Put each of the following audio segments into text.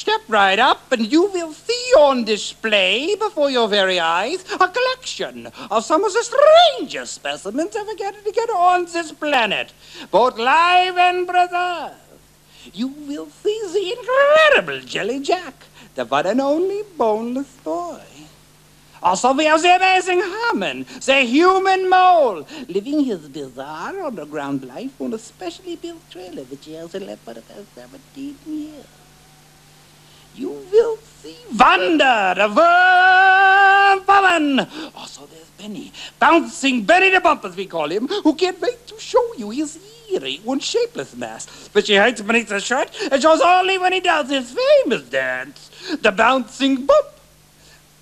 step right up and you will see on display before your very eyes a collection of some of the strangest specimens ever gathered together on this planet, both live and preserved. You will see the incredible Jelly Jack, the one and only boneless boy. Also, we have the amazing Hammond, the human mole, living his bizarre underground life on a specially built trailer which he has left for the past 17 years. You will see Wanda, the worm woman. Also, there's Benny, Bouncing Benny the Bump, as we call him, who can't wait to show you his eerie and shapeless mask, which he hides beneath the shirt and shows only when he does his famous dance, the Bouncing Bump.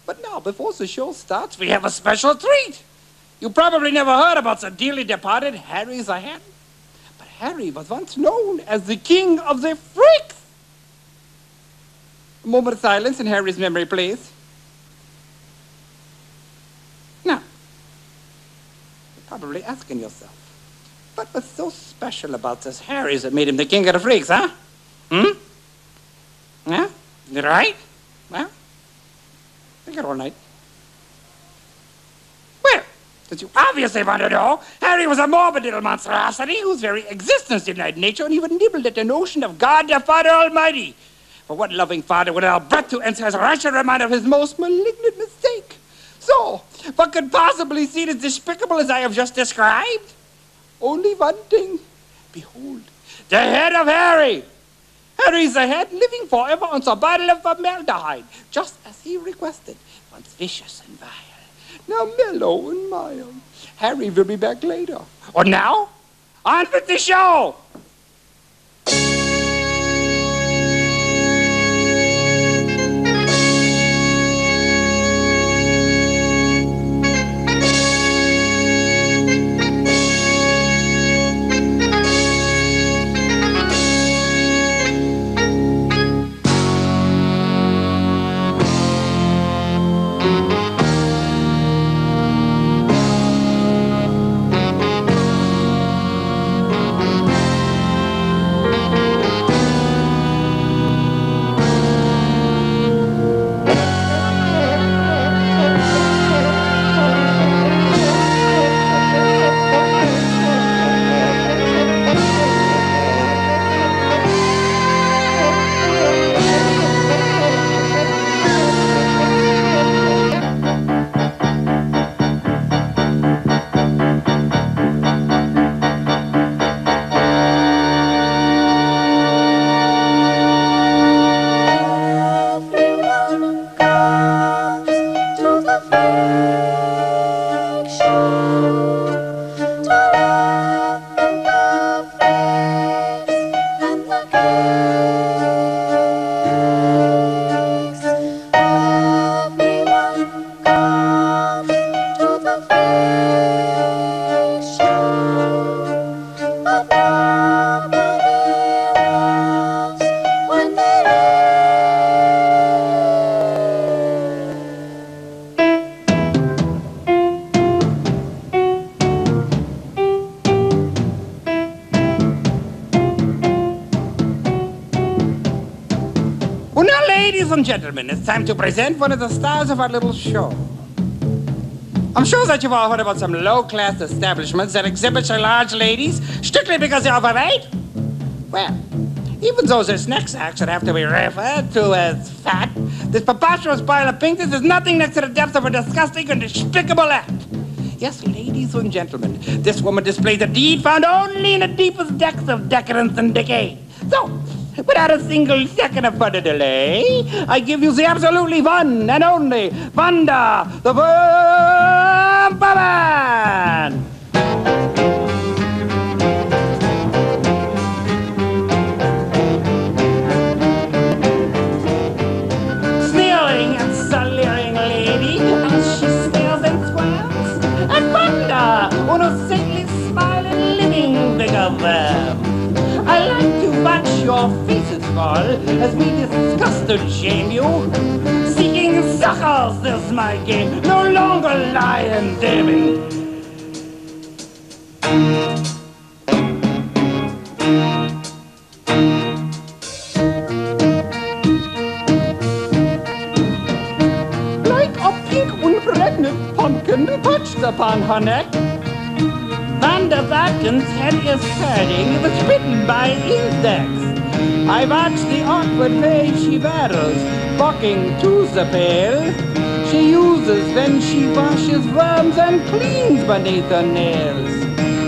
But now, before the show starts, we have a special treat. You probably never heard about the dearly departed Harry the Hen. But Harry was once known as the king of the freaks. A moment of silence in Harry's memory, please. Now, you're probably asking yourself, what was so special about this Harry that made him the king of the freaks, huh? Yeah? Right? Well, think it all night. Well, since you obviously want to know, Harry was a morbid little monstrosity whose very existence denied nature and even nibbled at the notion of God the Father Almighty. For what loving father would allow breath to enter his wretched reminder of his most malignant mistake? So, what could possibly seem as despicable as I have just described? Only one thing. Behold, the head of Harry. Harry's the head, living forever on the bottle of formaldehyde, just as he requested, once vicious and vile, now mellow and mild. Harry will be back later. Or now, on with the show! Ladies and gentlemen, it's time to present one of the stars of our little show. I'm sure that you've all heard about some low-class establishments that exhibit their large ladies strictly because they're overweight. Well, even though their snack sacks should have to be referred to as fat, this preposterous pile of pinkness is nothing next to the depths of a disgusting and despicable act. Yes, ladies and gentlemen, this woman displays a deed found only in the deepest depths of decadence and decay. So, without a single second of further delay, I give you the absolutely one and only Wanda, the Worm Woman! Sneering and sallying lady, as she sneers and squirms, and Wanda, on a saintly smile and living bigger worm. I like to watch your faces fall as we disgust and shame you. Seeking succors is my game, no longer lie and damning. pregnant pumpkin perched upon her neck. Van der Wagen's head is turning, was bitten by insects. I watch the awkward way she waddles, bucking to the pail. She uses when she washes worms and cleans beneath her nails.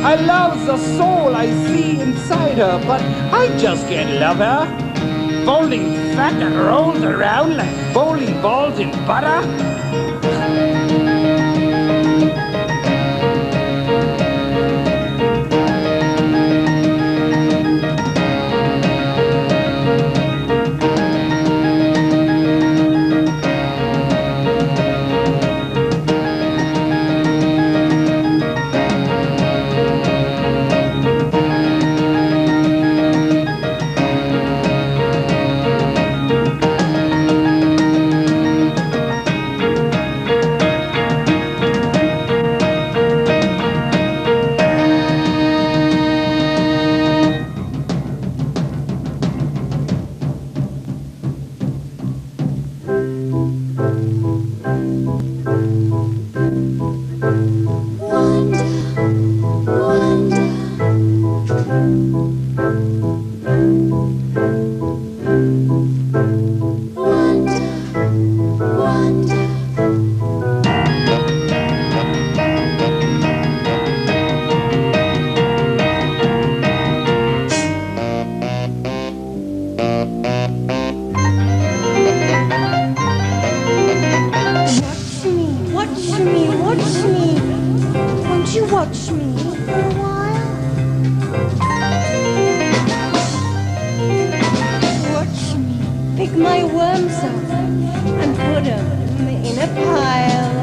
I love the soul I see inside her, but I just can't love her. Folding fat that rolls around like bowling balls in butter. Watch me for a while. Watch me pick my worms up and put them in a pile.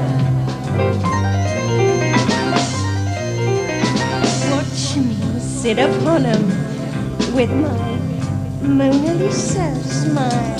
Watch me sit upon them with my Mona Lisa smile.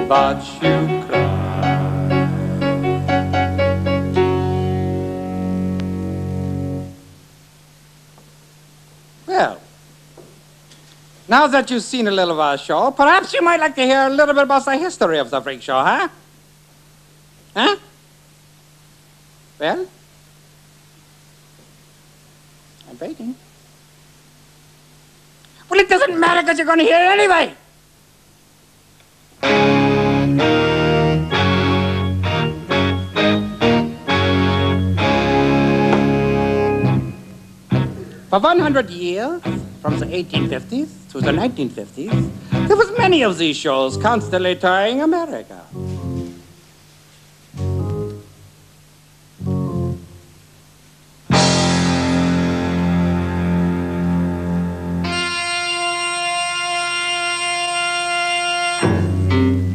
Watch you cry. Well, now that you've seen a little of our show, perhaps you might like to hear a little bit about the history of the freak show, huh? Huh? Well, I'm waiting. Well, it doesn't matter because you're going to hear it anyway. For 100 years, from the 1850s to the 1950s, there was many of these shows constantly touring America.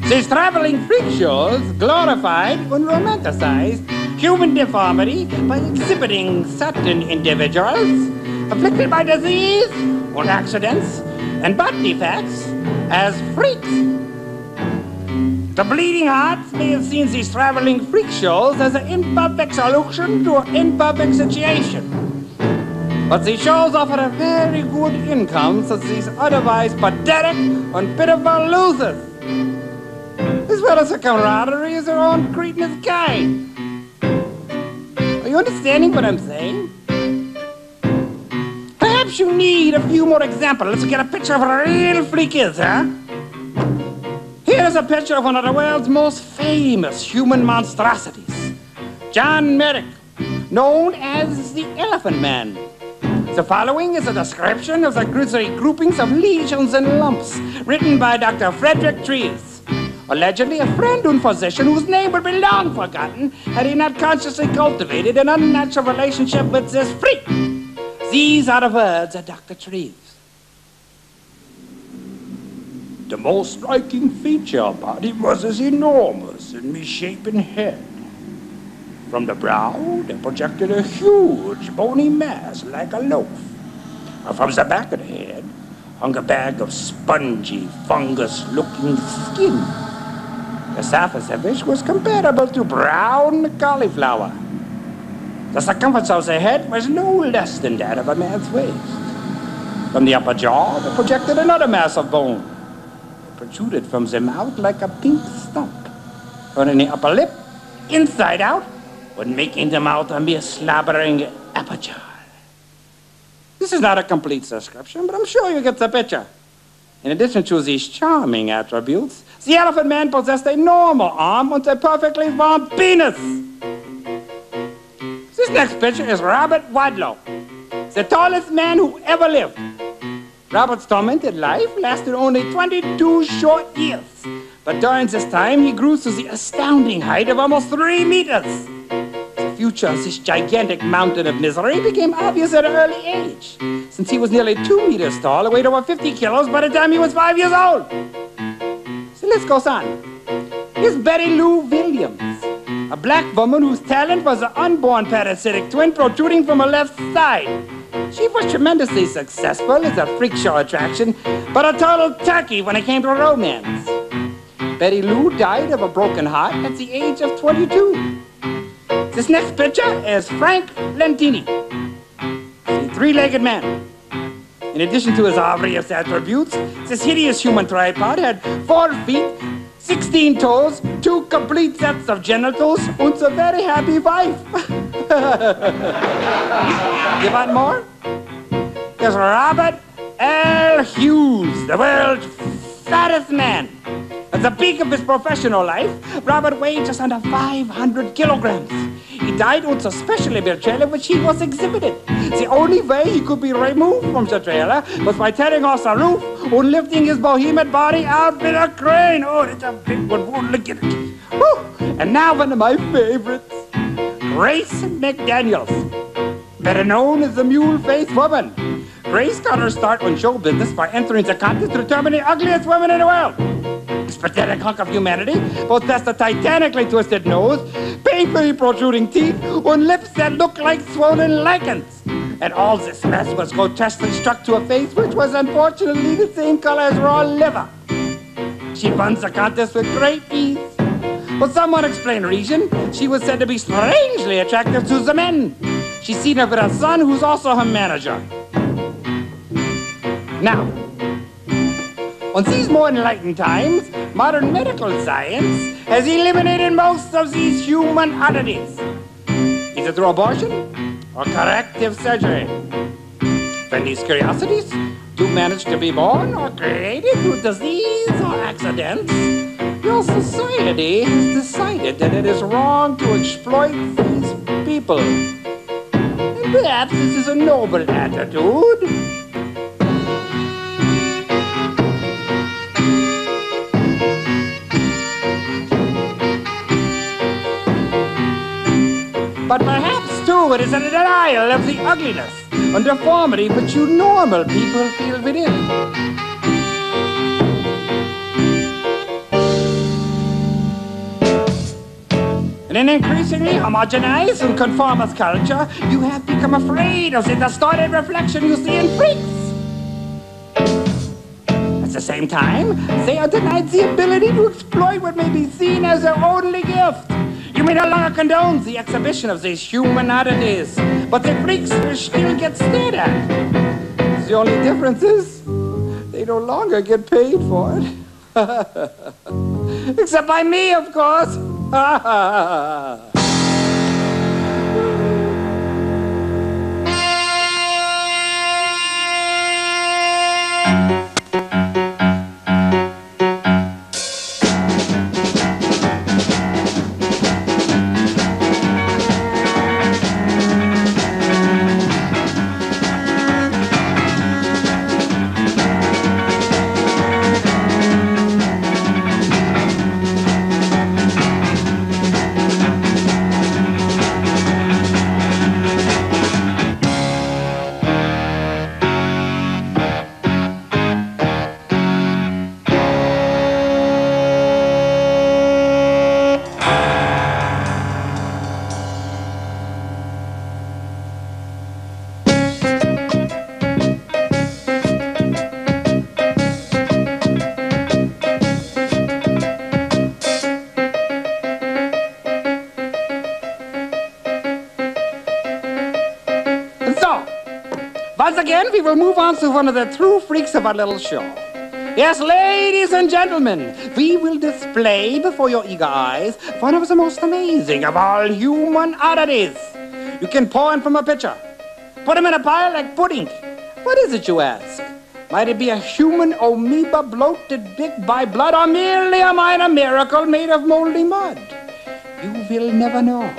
These traveling freak shows glorified and romanticized human deformity by exhibiting certain individuals afflicted by disease or accidents and birth defects as freaks. The bleeding hearts may have seen these traveling freak shows as an imperfect solution to an imperfect situation. But these shows offer a very good income to these otherwise pathetic and pitiful losers. as well as a camaraderie as their own cretinous kind. Are you understanding what I'm saying? Perhaps you need a few more examples. Let's get a picture of what a real freak is, huh? Here's a picture of one of the world's most famous human monstrosities, John Merrick, known as the Elephant Man. The following is a description of the grisly groupings of lesions and lumps, written by Dr. Frederick Trees, allegedly a friend and physician whose name would be long forgotten had he not consciously cultivated an unnatural relationship with this freak. These are the words of Dr. Trees. The most striking feature about him was his enormous and misshapen head. From the brow, there projected a huge bony mass like a loaf. From the back of the head hung a bag of spongy, fungus-looking skin, the surface of which was comparable to brown cauliflower. The circumference of the head was no less than that of a man's waist. From the upper jaw, there projected another mass of bone. It protruded from the mouth like a pink stump, turning the upper lip inside out, but making the mouth a mere slobbering aperture. This is not a complete description, but I'm sure you get the picture. In addition to these charming attributes, the Elephant Man possessed a normal arm and a perfectly formed penis. This next picture is Robert Wadlow, the tallest man who ever lived. Robert's tormented life lasted only 22 short years, but during this time he grew to the astounding height of almost 3 meters. The future of this gigantic mountain of misery became obvious at an early age, since he was nearly 2 meters tall and weighed over 50 kilos by the time he was 5 years old. So let's go on. Here's Betty Lou Williams, a black woman whose talent was an unborn parasitic twin protruding from her left side. She was tremendously successful as a freak show attraction, but a total turkey when it came to romance. Betty Lou died of a broken heart at the age of 22. This next picture is Frank Lentini, the 3-legged man. In addition to his obvious attributes, this hideous human tripod had 4 feet, 16 toes, 2 complete sets of genitals, and a very happy wife. You want more? There's Robert L. Hughes, the world's fattest man. At the peak of his professional life, Robert weighed just under 500 kilograms. He died with a specially built trailer which he was exhibited. The only way he could be removed from the trailer was by tearing off the roof and lifting his behemoth body out with a crane. Oh, it's a big one. Oh, look at it. Woo. And now one of my favorites, Grace McDaniels, better known as the Mule-Faced Woman. Grace got her start on show business by entering the contest to determine the ugliest woman in the world. This pathetic hunk of humanity possessed a titanically twisted nose, painfully protruding teeth, and lips that looked like swollen lichens. And all this mess was grotesquely struck to a face which was unfortunately the same color as raw liver. She won the contest with great ease. For some unexplained reason, she was said to be strangely attractive to the men. She's seen her with her son, who's also her manager. Now, on these more enlightened times, modern medical science has eliminated most of these human oddities, either through abortion or corrective surgery. When these curiosities do manage to be born or created through disease or accidents, your society has decided that it is wrong to exploit these people. And perhaps this is a noble attitude. But perhaps, too, it is a denial of the ugliness and deformity which you normal people feel within. In an increasingly homogenized and conformist culture, you have become afraid of the distorted reflection you see in freaks. At the same time, they are denied the ability to exploit what may be seen as their only gift. You may no longer condone the exhibition of these human oddities, but the freaks will still get stared at. The only difference is they no longer get paid for it. Except by me, of course. Once again, we will move on to one of the true freaks of our little show. Yes, ladies and gentlemen, we will display before your eager eyes one of the most amazing of all human oddities. You can pour in from a pitcher, put them in a pile like pudding. What is it, you ask? Might it be a human amoeba bloated big by blood, or merely a minor miracle made of moldy mud? You will never know.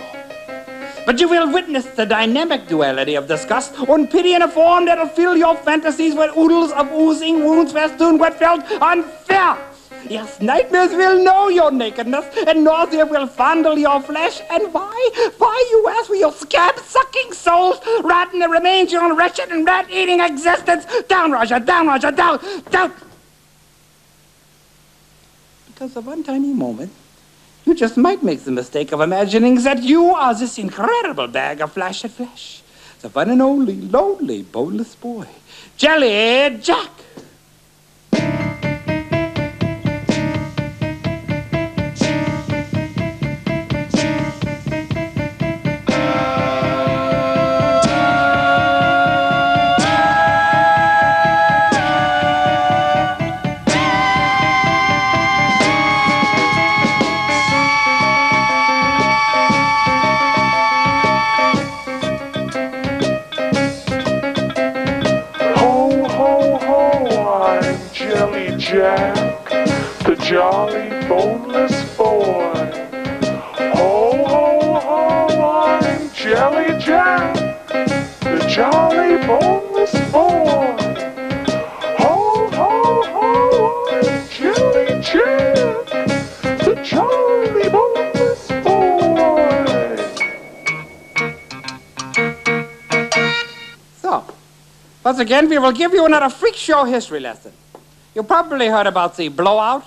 But you will witness the dynamic duality of disgust and pity in a form that'll fill your fantasies with oodles of oozing wounds festooned with felt unfair. Yes, nightmares will know your nakedness, and nausea will fondle your flesh. And why? Why, you ask, will your scab-sucking souls rot in the remains of your wretched and rat-eating existence? Down, Roger, down, Roger, down, down! Because of one tiny moment, you just might make the mistake of imagining that you are this incredible bag of flashed flesh. The one and only lonely, boneless boy, Jelly Jack. Jack, the jolly boneless boy. Ho, ho, ho, I'm Jelly Jack, the jolly boneless boy. Ho, ho, ho, I'm Jelly Jack, the jolly boneless boy. So, once again, we will give you another freak show history lesson. You probably heard about the blowout.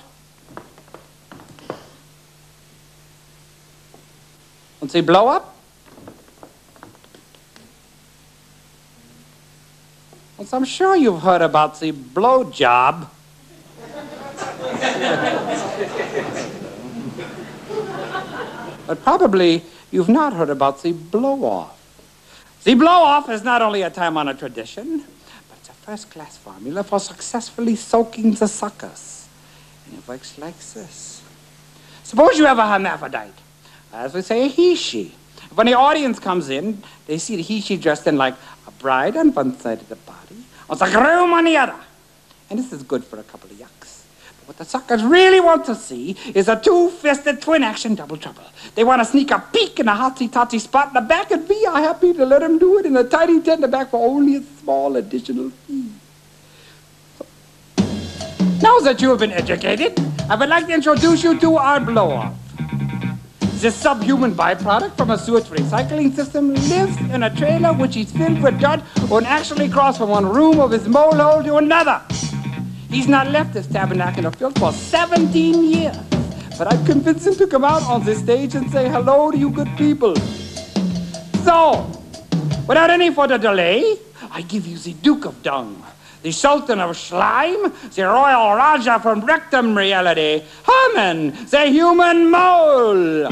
And the blow up? Well, I'm sure you've heard about the blow job. But probably you've not heard about the blow off. The blow off is not only a time-honored tradition, first-class formula for successfully soaking the suckers. And it works like this. Suppose you have a hermaphrodite. As we say, a he-she. When the audience comes in, they see the he-she dressed in like a bride on one side of the body, or the groom on the other. And this is good for a couple of yucks. But what the suckers really want to see is a two-fisted twin-action double trouble. They want to sneak a peek in a hotsy-totsy spot in the back, and we are happy to let them do it in a tiny tent in the back for only a small additional fee. So, now that you have been educated, I would like to introduce you to our blow-off. This subhuman byproduct from a sewage recycling system lives in a trailer which is filled with dirt and actually crossed from one room of his mole hole to another. He's not left this tabernacle of filth for 17 years. But I've convinced him to come out on this stage and say hello to you good people. So, without any further delay, I give you the Duke of Dung, the Sultan of Slime, the Royal Raja from Rectum Reality, Herman, the Human Mole.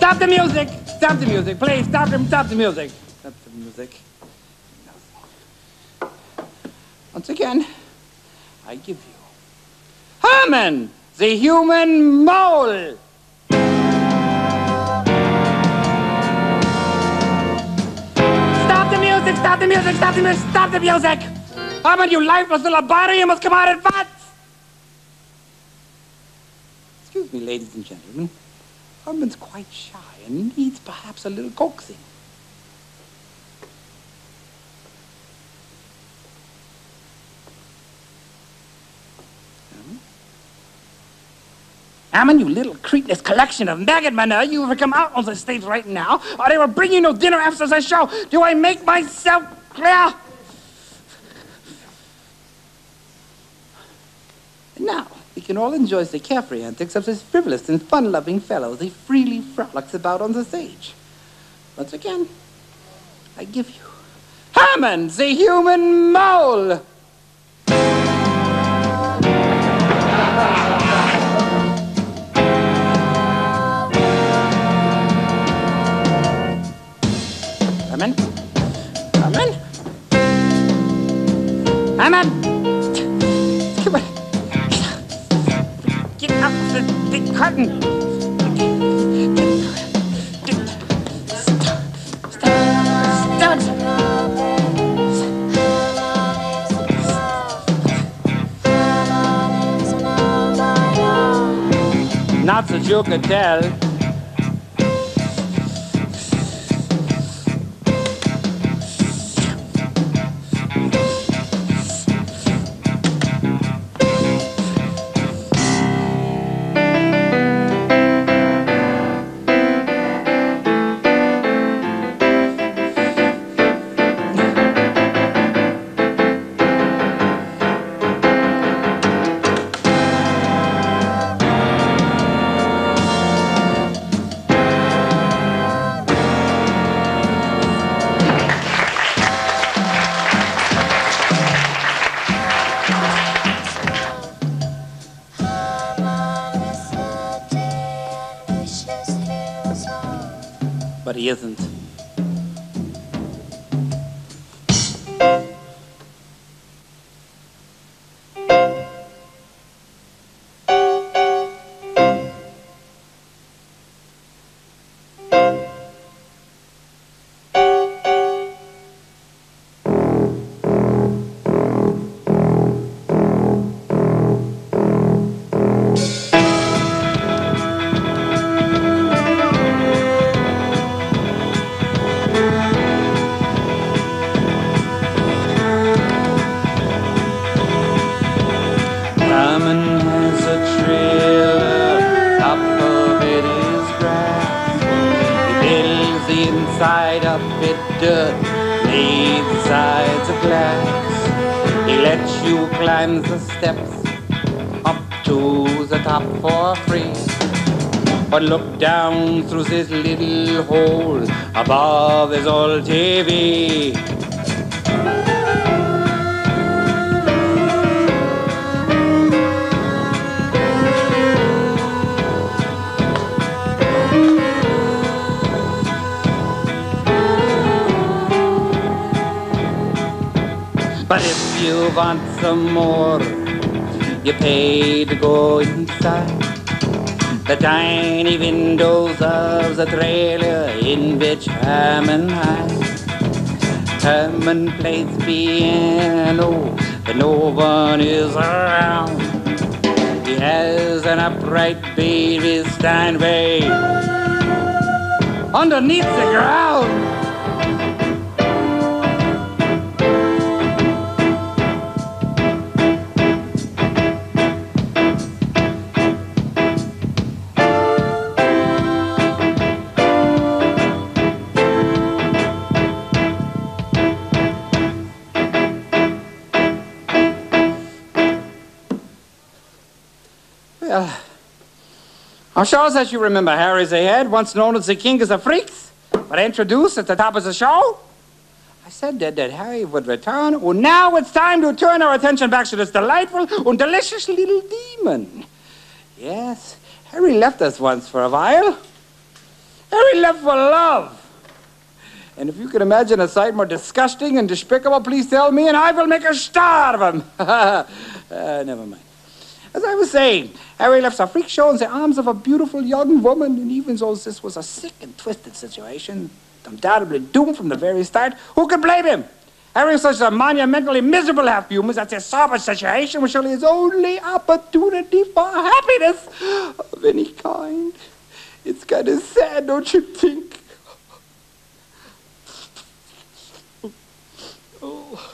Stop the music! Stop the music, please! Stop the music! Stop the music. Once again, I give you Herman, the human mole! Stop the music! Stop the music! Stop the music! Stop the music! Herman, you lifeless little body, you must come out at once! Excuse me, ladies and gentlemen. Herman's quite shy and needs perhaps a little coaxing. Herman, you little cretinous collection of maggot manure, you ever come out on the stage right now, or they will bring you no dinner after the show. Do I make myself clear? And now, we can all enjoy the carefree antics of this frivolous and fun-loving fellow as he freely frolics about on the stage. Once again, I give you Herman, the human mole! Herman? Herman? Herman! Come on. Get out the big curtain. Stop. Not that you could tell. But he isn't. Inside up it dirt, made the sides of glass. He lets you climb the steps up to the top for free. But look down through this little hole above his old TV. But if you want some more, you pay to go inside the tiny windows of the trailer in which Herman hides. Herman plays piano when no one is around. He has an upright baby Steinway underneath the ground. Well, I'm sure that you remember Harry the Head, once known as the King of the Freaks, but introduced at the top of the show. I said that Harry would return. Well, now it's time to turn our attention back to this delightful and delicious little demon. Yes, Harry left us once for a while. Harry left for love. And if you can imagine a sight more disgusting and despicable, please tell me, and I will make a star of him. Never mind. As I was saying, Harry left a freak show in the arms of a beautiful young woman, and even though this was a sick and twisted situation, undoubtedly doomed from the very start, who could blame him? Harry was such a monumentally miserable half-human that this sober situation was surely his only opportunity for happiness of any kind. It's kind of sad, don't you think? Oh.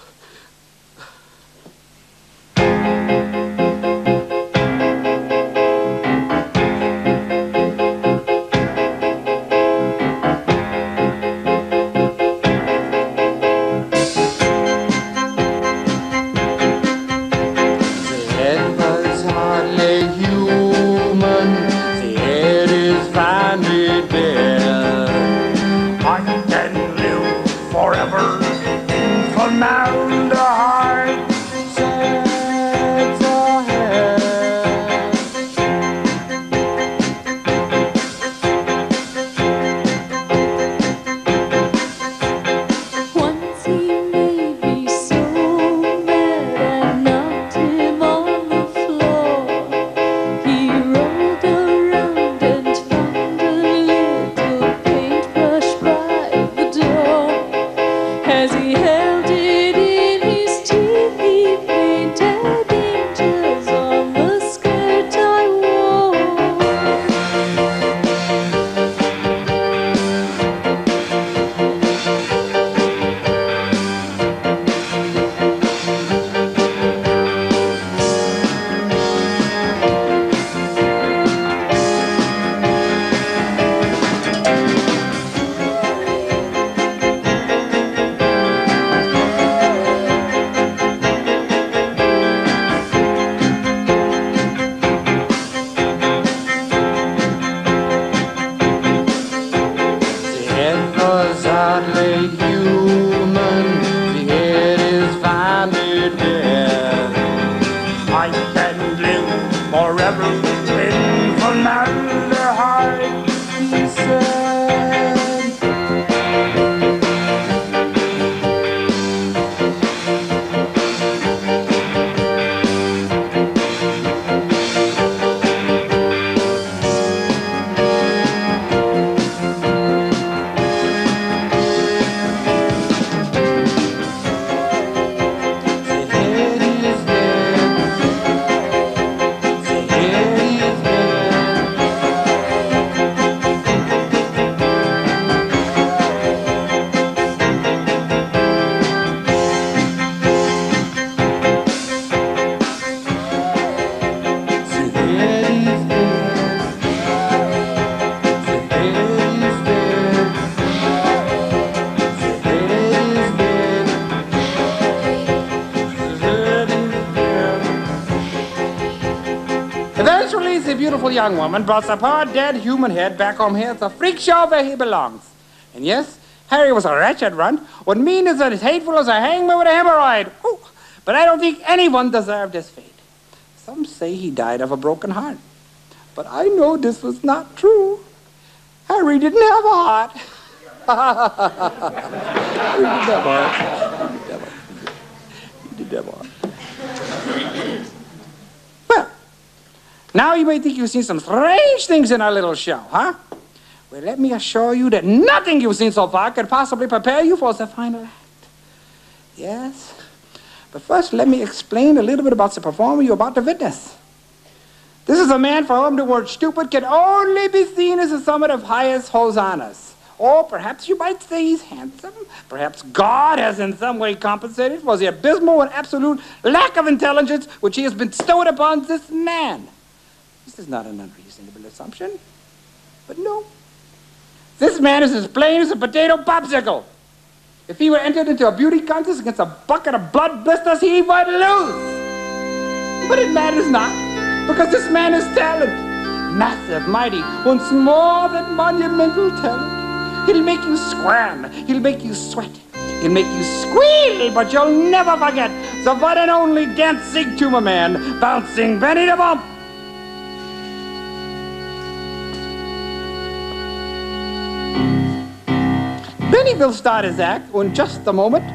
Eventually, the beautiful young woman brought the poor dead human head back home here at the freak show where he belongs. And yes, Harry was a wretched runt, what mean is as hateful as a hangman with a hemorrhoid. Ooh, but I don't think anyone deserved his fate. Some say he died of a broken heart. But I know this was not true. Harry didn't have a heart. Harry didn't have a heart. He didn't have a heart. Well, now you may think you've seen some strange things in our little show, huh? Well, let me assure you that nothing you've seen so far could possibly prepare you for the final act. Yes? But first, let me explain a little bit about the performer you're about to witness. This is a man for whom the word stupid can only be seen as a summit of highest hosannas. Or perhaps you might say he's handsome. Perhaps God has in some way compensated for the abysmal and absolute lack of intelligence which he has bestowed upon this man. This is not an unreasonable assumption. But no. This man is as plain as a potato popsicle. If he were entered into a beauty contest against a bucket of blood blisters, he would lose. But it matters not, because this man is talent. Massive, mighty, once more than monumental talent. He'll make you squirm, he'll make you sweat, he'll make you squeal, but you'll never forget the one and only dancing tumor man, bouncing Benny the Bump. Benny will start his act in just a moment.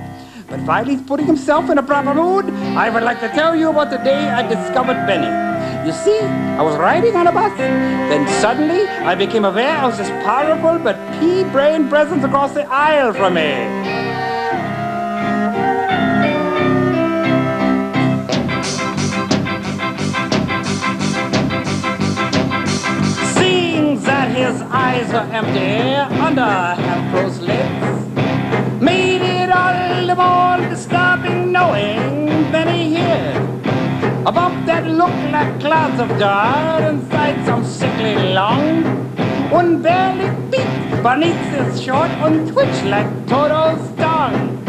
But while he's putting himself in a proper mood, I would like to tell you about the day I discovered Benny. You see, I was riding on a bus. Then suddenly, I became aware of this powerful but pea-brain presence across the aisle from me. Seeing that his eyes were empty under half-closed lids, made it all the more disturbing knowing Benny here. Above that looked like clouds of dirt inside some sickly lung, one barely beat beneath his short and twitched like Toto's tongue.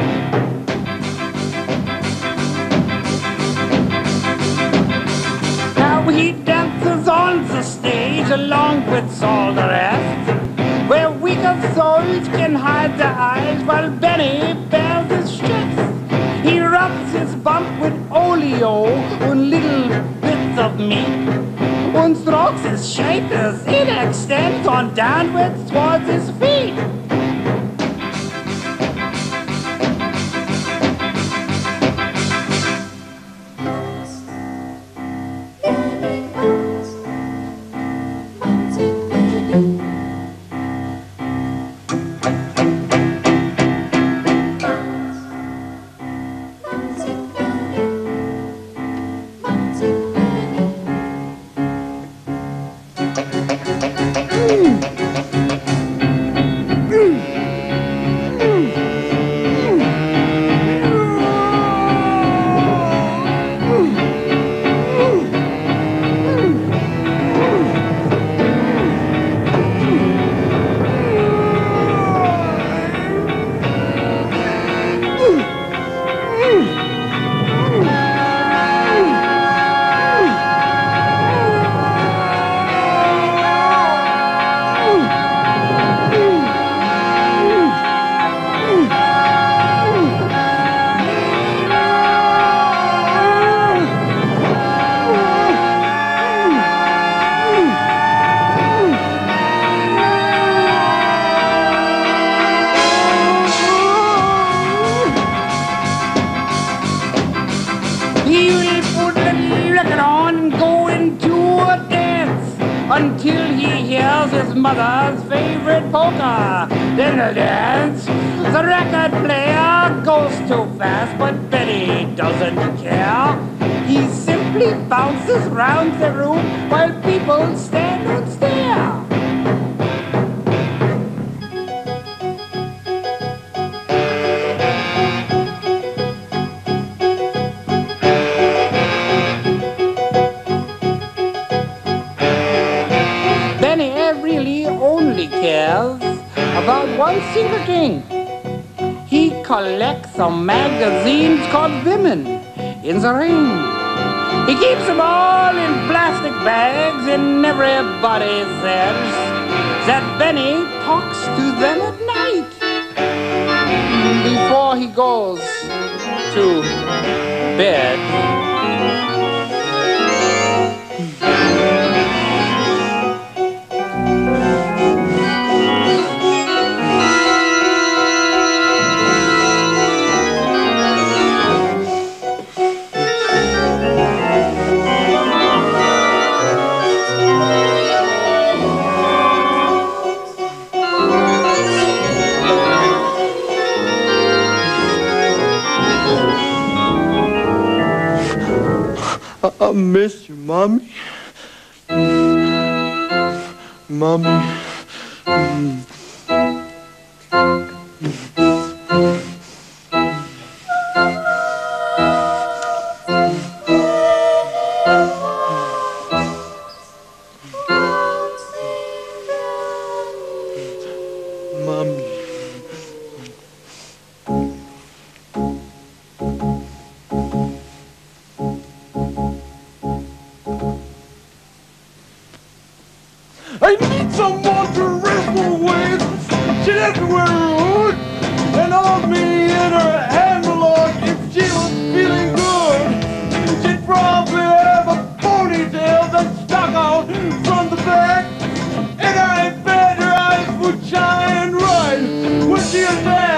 Now he dances on the stage along with all the rest, where weaker souls can hide their eyes while Benny bears his chest. He rubs his bump with oleo and little bits of meat, and strokes his shapers, it extends on downwards towards his feet. Until he hears his mother's favorite polka. Then the dance, the record player goes too fast, but Benny doesn't care. He simply bounces round the room while people stand and stare. Really only cares about one single thing. He collects some magazines called Women in the Ring. He keeps them all in plastic bags, and everybody says that Benny talks to them at night before he goes to bed. I miss you, Mommy. Mommy. Mommy. I need someone to wrestle with. She's everywhere rude, and hold me in her handle if she was feeling good. She'd probably have a ponytail that stuck out from the back, and I bet her eyes would shine right when she attacked.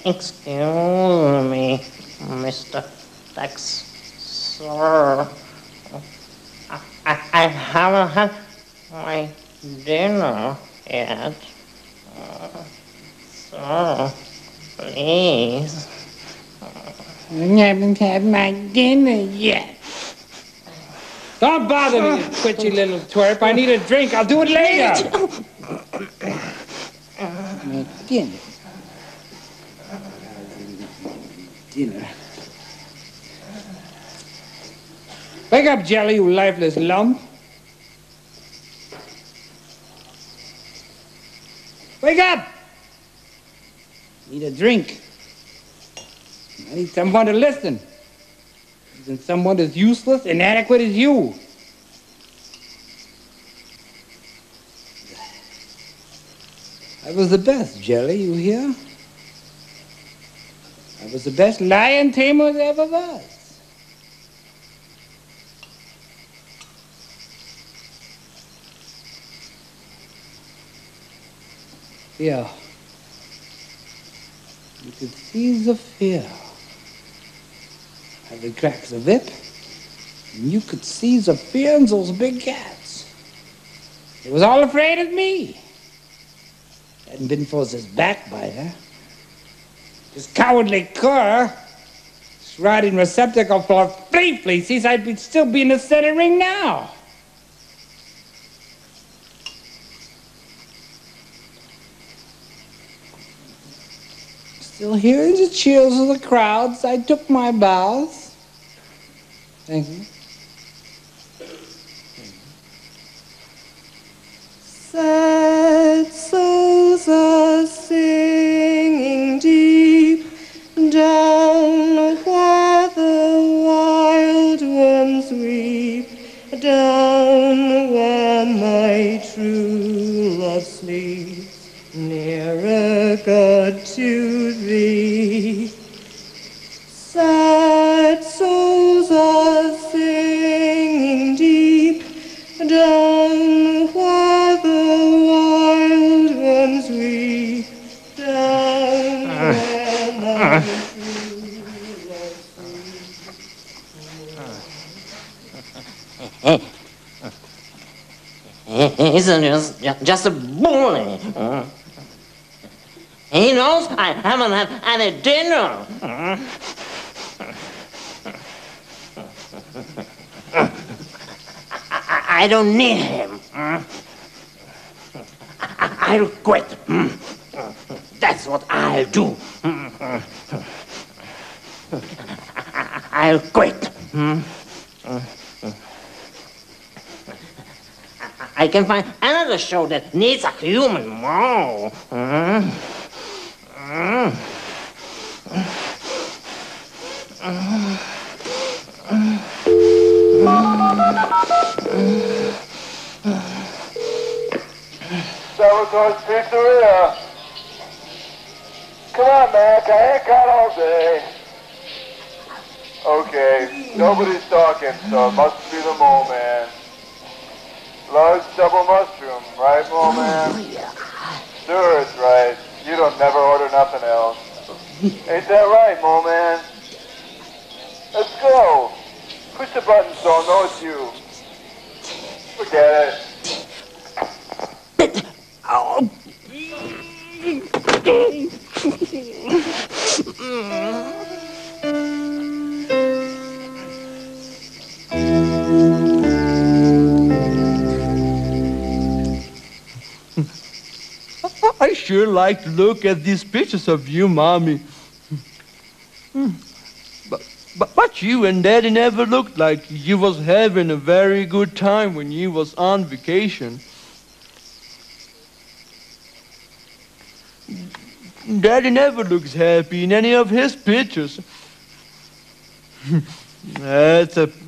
Excuse me, Mr. Tex, sir. I haven't had my dinner yet. Sir, please. I haven't had my dinner yet. Don't bother me, you twitchy little twerp. I need a drink. I'll do it later. My dinner. Dinner. Wake up, Jelly, you lifeless lump. Wake up! Need a drink. I need someone to listen. Isn't someone as useless, inadequate as you? I was the best, Jelly, you hear? I was the best lion tamer there ever was. Yeah. You could see the fear. As it cracks the whip, and you could see the fear in those big cats. They was all afraid of me. Hadn't been for this backbiter, this cowardly cur, this rotting receptacle full of flea fleeces, I'd still be in the center ring now. Still hearing the cheers of the crowds, I took my bows. Thank you. Sad souls are singing deep down where the wild worms weep, down where my true love sleeps, nearer, God, to thee. Sad souls are singing deep down where the wild worms weep, down where my true love He's just a bully. He knows I haven't had any dinner. I don't need him. I'll quit. That's what I'll do. I'll quit. I can find another show that needs a human more. Salvatore's Pizzeria. Come on, Mac. I ain't got all day. Okay, nobody's talking, so it must be the Mole Man. Large double mushroom, right, Mole Man? Sure, it's right. You don't never order nothing else. Ain't that right, Mole Man? Let's go. Push the button so I'll know it's you. Forget it. I sure like to look at these pictures of you, Mommy. But you and Daddy never looked like you was having a very good time when you was on vacation. Daddy never looks happy in any of his pictures.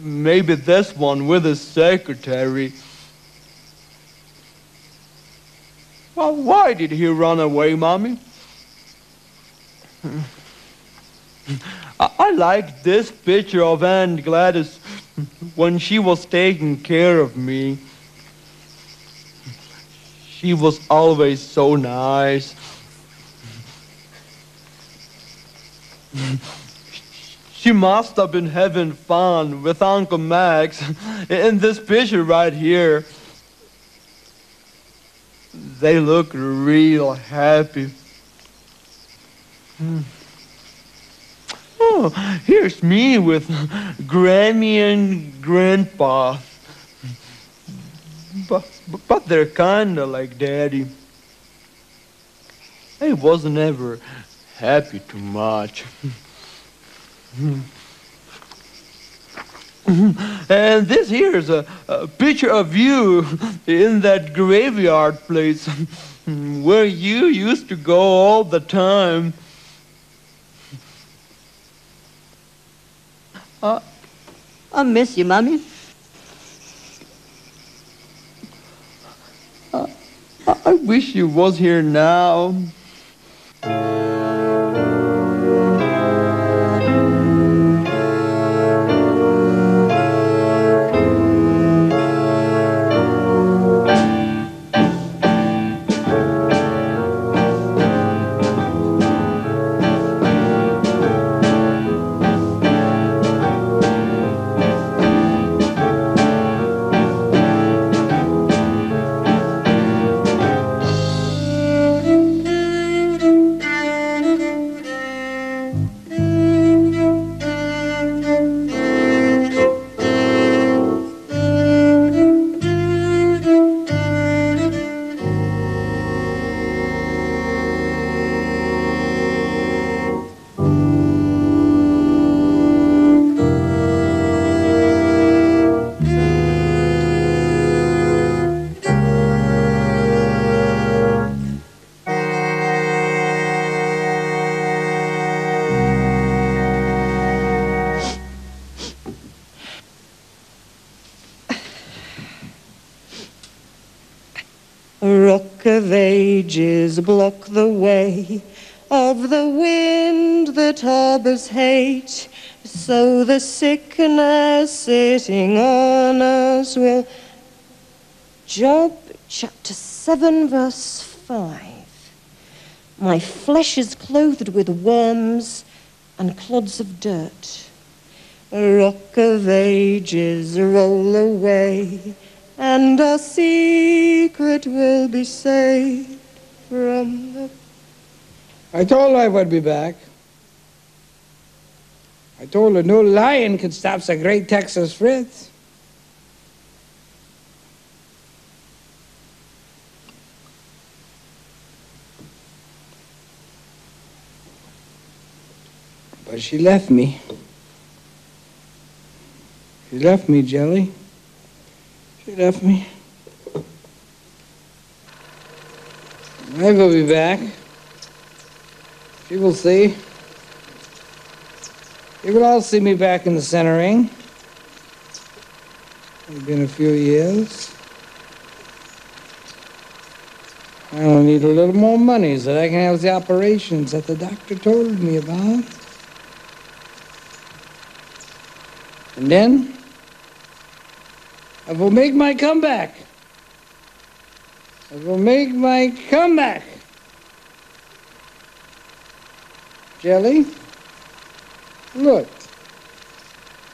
Maybe this one with his secretary. Well, why did he run away, Mommy? I like this picture of Aunt Gladys when she was taking care of me. She was always so nice. She must have been having fun with Uncle Max in this picture right here. They look real happy. Oh, here's me with Grammy and Grandpa. But they're kinda like Daddy. I wasn't ever happy too much. And this here is a picture of you in that graveyard place where you used to go all the time. I miss you, Mommy. I wish you was here now. Rock of ages, block the way of the wind that harbors hate, so the sickness sitting on us will. Job chapter 7 verse 5. My flesh is clothed with worms and clods of dirt. Rock of ages, roll away, and our secret will be saved from the... I told her I would be back. I told her no lion could stop the great Texas Fritz. But she left me. She left me, Jelly. She left me. I will be back. She will see. You will all see me back in the center ring. It's been a few years. I only need a little more money so that I can have the operations that the doctor told me about. And then I will make my comeback. I will make my comeback. Jelly, look.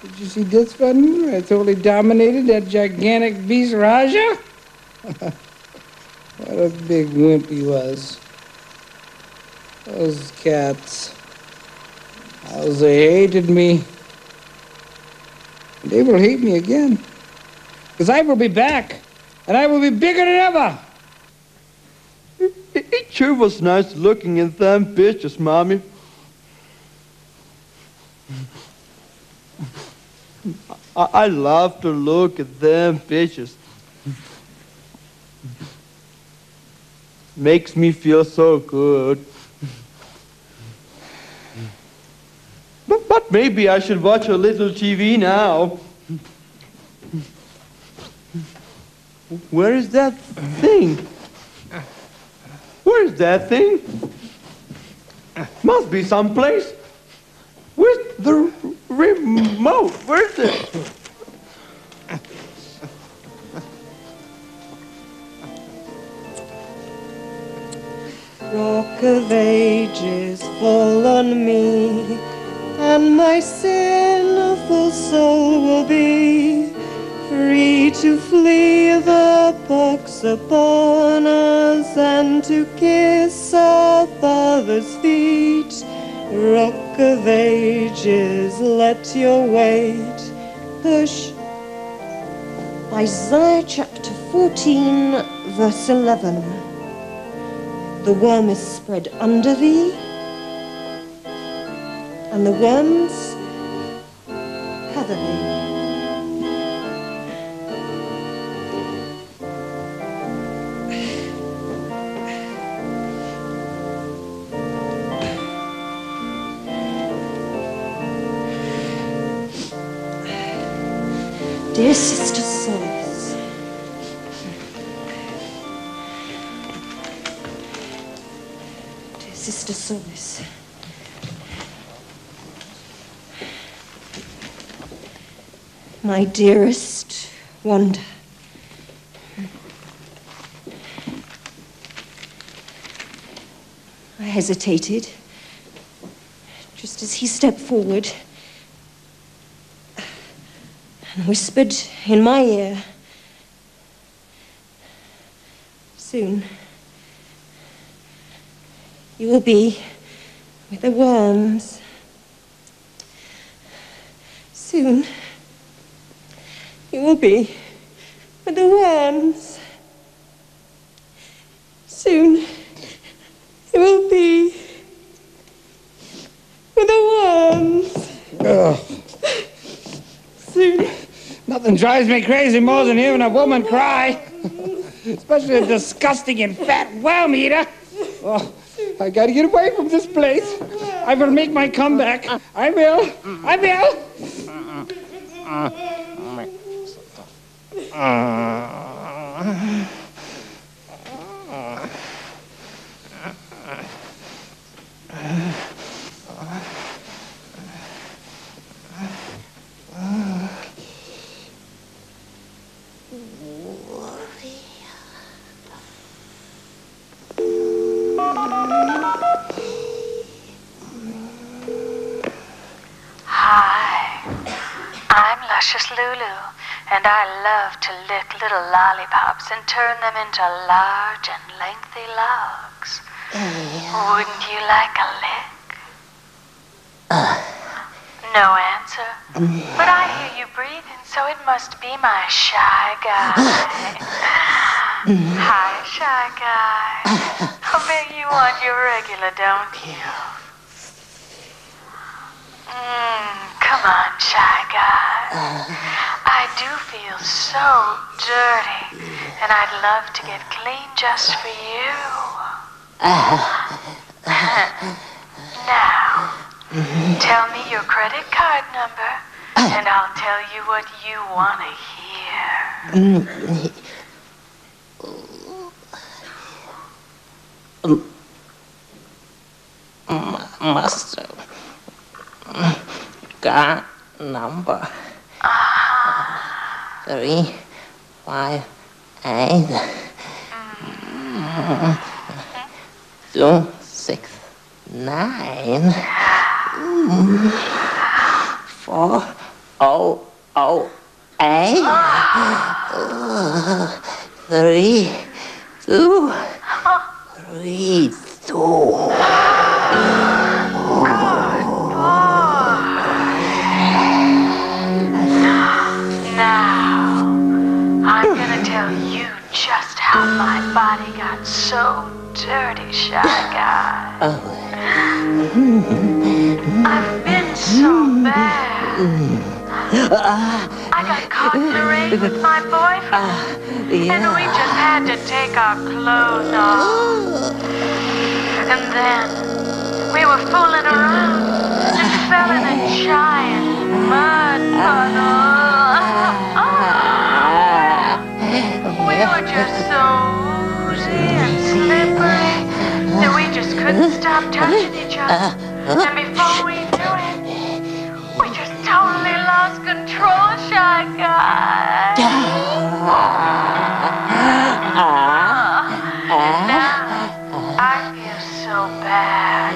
Did you see this button? I totally dominated that gigantic beast Raja. What a big wimp he was. Those cats. How they hated me. They will hate me again. Because I will be back, and I will be bigger than ever. It sure was nice looking at them pictures, Mommy. I love to look at them pictures. Makes me feel so good. But maybe I should watch a little TV now. Where is that thing? Where's that thing? Must be someplace. Where's the remote? Where's it? Rock of ages, fall on me. sinful soul will be free to flee the pox upon us and to kiss our Father's feet. Rock of ages, let your weight push. Isaiah chapter 14, verse 11. The worm is spread under thee, and the worms gather thee. Dear Sister Solace, dear Sister Solace, my dearest Wanda, I hesitated just as he stepped forward and whispered in my ear, soon you will be with the worms. Soon you will be with the worms. Soon you will be with the worms. Ugh. Soon. Nothing drives me crazy more than hearing a woman cry. Especially a disgusting and fat worm eater. Oh, I gotta get away from this place. I will make my comeback. I will. I will. Lulu, and I love to lick little lollipops and turn them into large and lengthy logs. Wouldn't you like a lick? No answer. But I hear you breathing, so it must be my shy guy. Hi, shy guy. I bet you want your regular, don't you? Come on, shy guy. I do feel so dirty, and I'd love to get clean just for you. Now, tell me your credit card number, and I'll tell you what you want to hear. Master. Card number 3, 5, 8, 2, 6, 9, 4, 0, 0, 8, 3, 2, 3, 2. Now, I'm gonna tell you just how my body got so dirty, shy guy. I've been so bad. I got caught in the rain with my boyfriend, and we just had to take our clothes off. And then we were fooling around and fell in a giant mud puddle. We were just so oozy and slippery that we just couldn't stop touching each other. And before we knew it, we just totally lost control, shy guy. Now, I feel so bad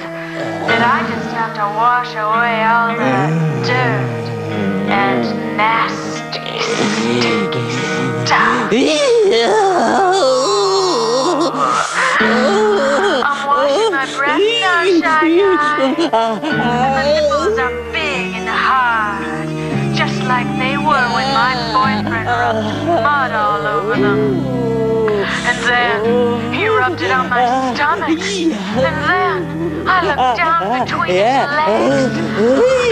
that I just have to wash away all the I'm washing my breath now, Shy Guy. And the nipples are big and hard, just like they were when my boyfriend rubbed mud all over them. And then he rubbed it on my stomach. And then I looked down between his legs.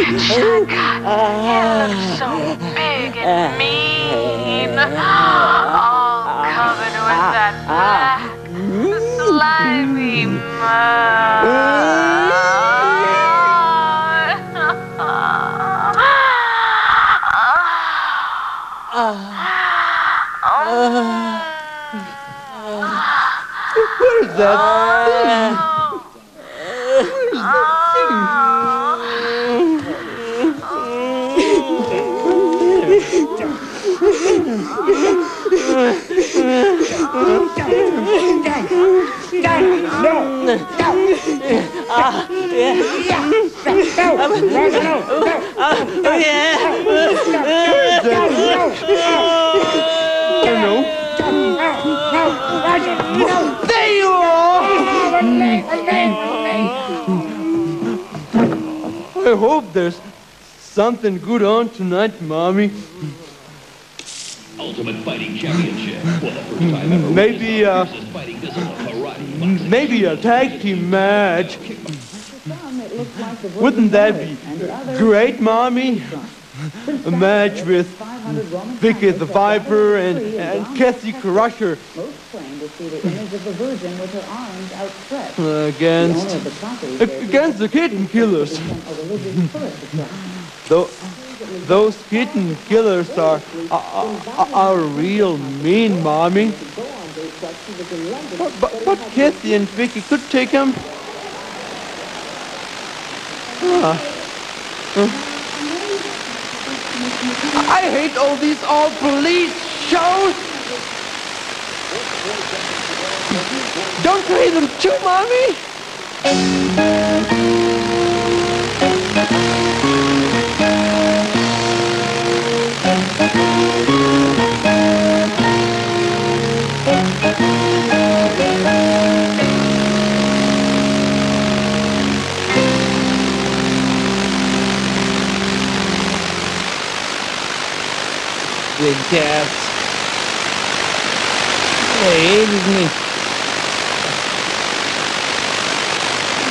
And Shy Guy, he looked so big and mean, all covered with that black, slimy mud. What is that? There you are! I hope there's something good on tonight, Mommy. Ultimate Fighting Championship for the first time ever. Maybe a tag team match. Wouldn't that be great, Mommy? A match with Vicky the Viper and Kathy Crusher against the Kitten Killers. Those Kitten Killers are real mean, Mommy. But Kathy and Vicky could take them. I hate all these all-police shows. Don't you hate them too, Mommy? Big cats. They hated me.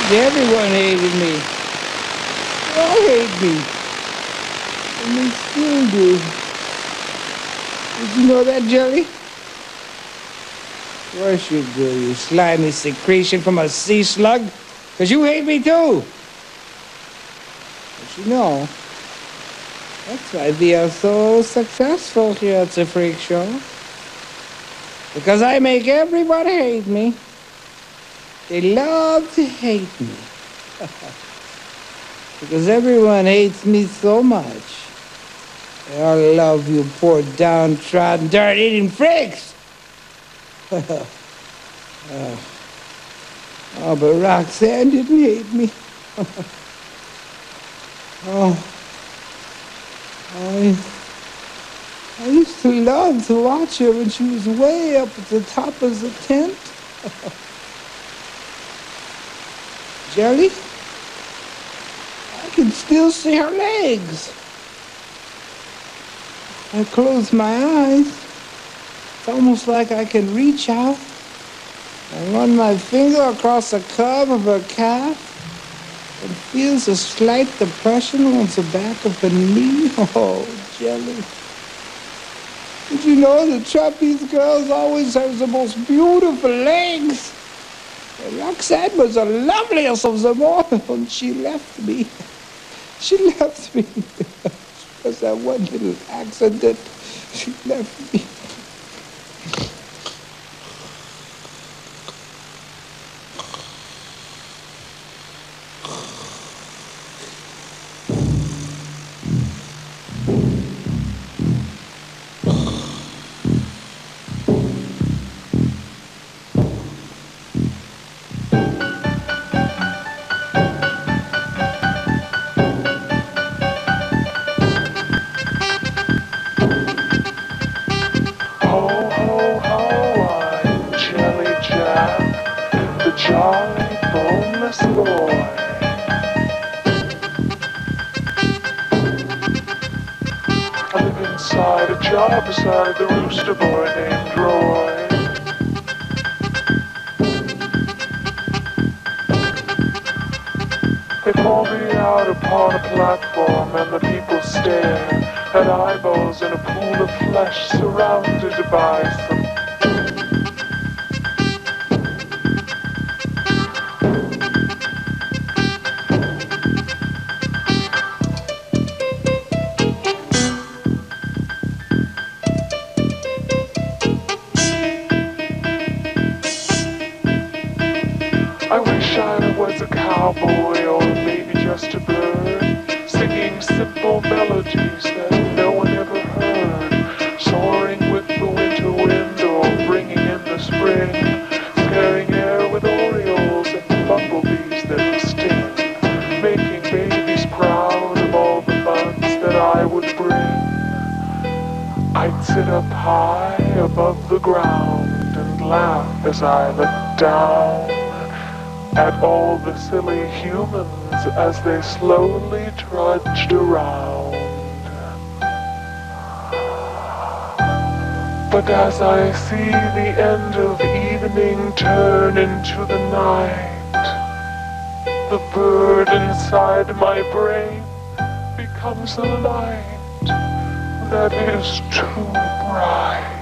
Everyone hated me. They all hate me. And they still do. Did you know that, Jelly? Of course you do, you slimy secretion from a sea slug. Because you hate me too. But you know, that's why we are so successful here at the Freak Show. Because I make everybody hate me. They love to hate me. Because everyone hates me so much. They all love you poor downtrodden, dirt-eating freaks. Oh, but Roxanne didn't hate me. Oh. I used to love to watch her when she was way up at the top of the tent. Jelly, I can still see her legs. I close my eyes. It's almost like I can reach out and run my finger across the curve of her calf and feels a slight depression on the back of her knee. Oh, Jelly. Did you know the trapeze girls always have the most beautiful legs? And Roxanne was the loveliest of them all, and she left me. She left me. Because that one little accident, she left me. boy. I live inside a jar beside the rooster boy named Roy. They pull me out upon a platform and the people stare at eyeballs in a pool of flesh surrounded by some... I wish I was a cowboy or maybe just a bird, singing simple melodies that no one ever heard, soaring with the winter wind or bringing in the spring, scaring air with orioles and bumblebees that sting, making babies proud of all the buns that I would bring. I'd sit up high above the ground and laugh as I looked down at all the silly humans as they slowly trudged around. But as I see the end of evening turn into the night, the bird inside my brain becomes a light that is too bright.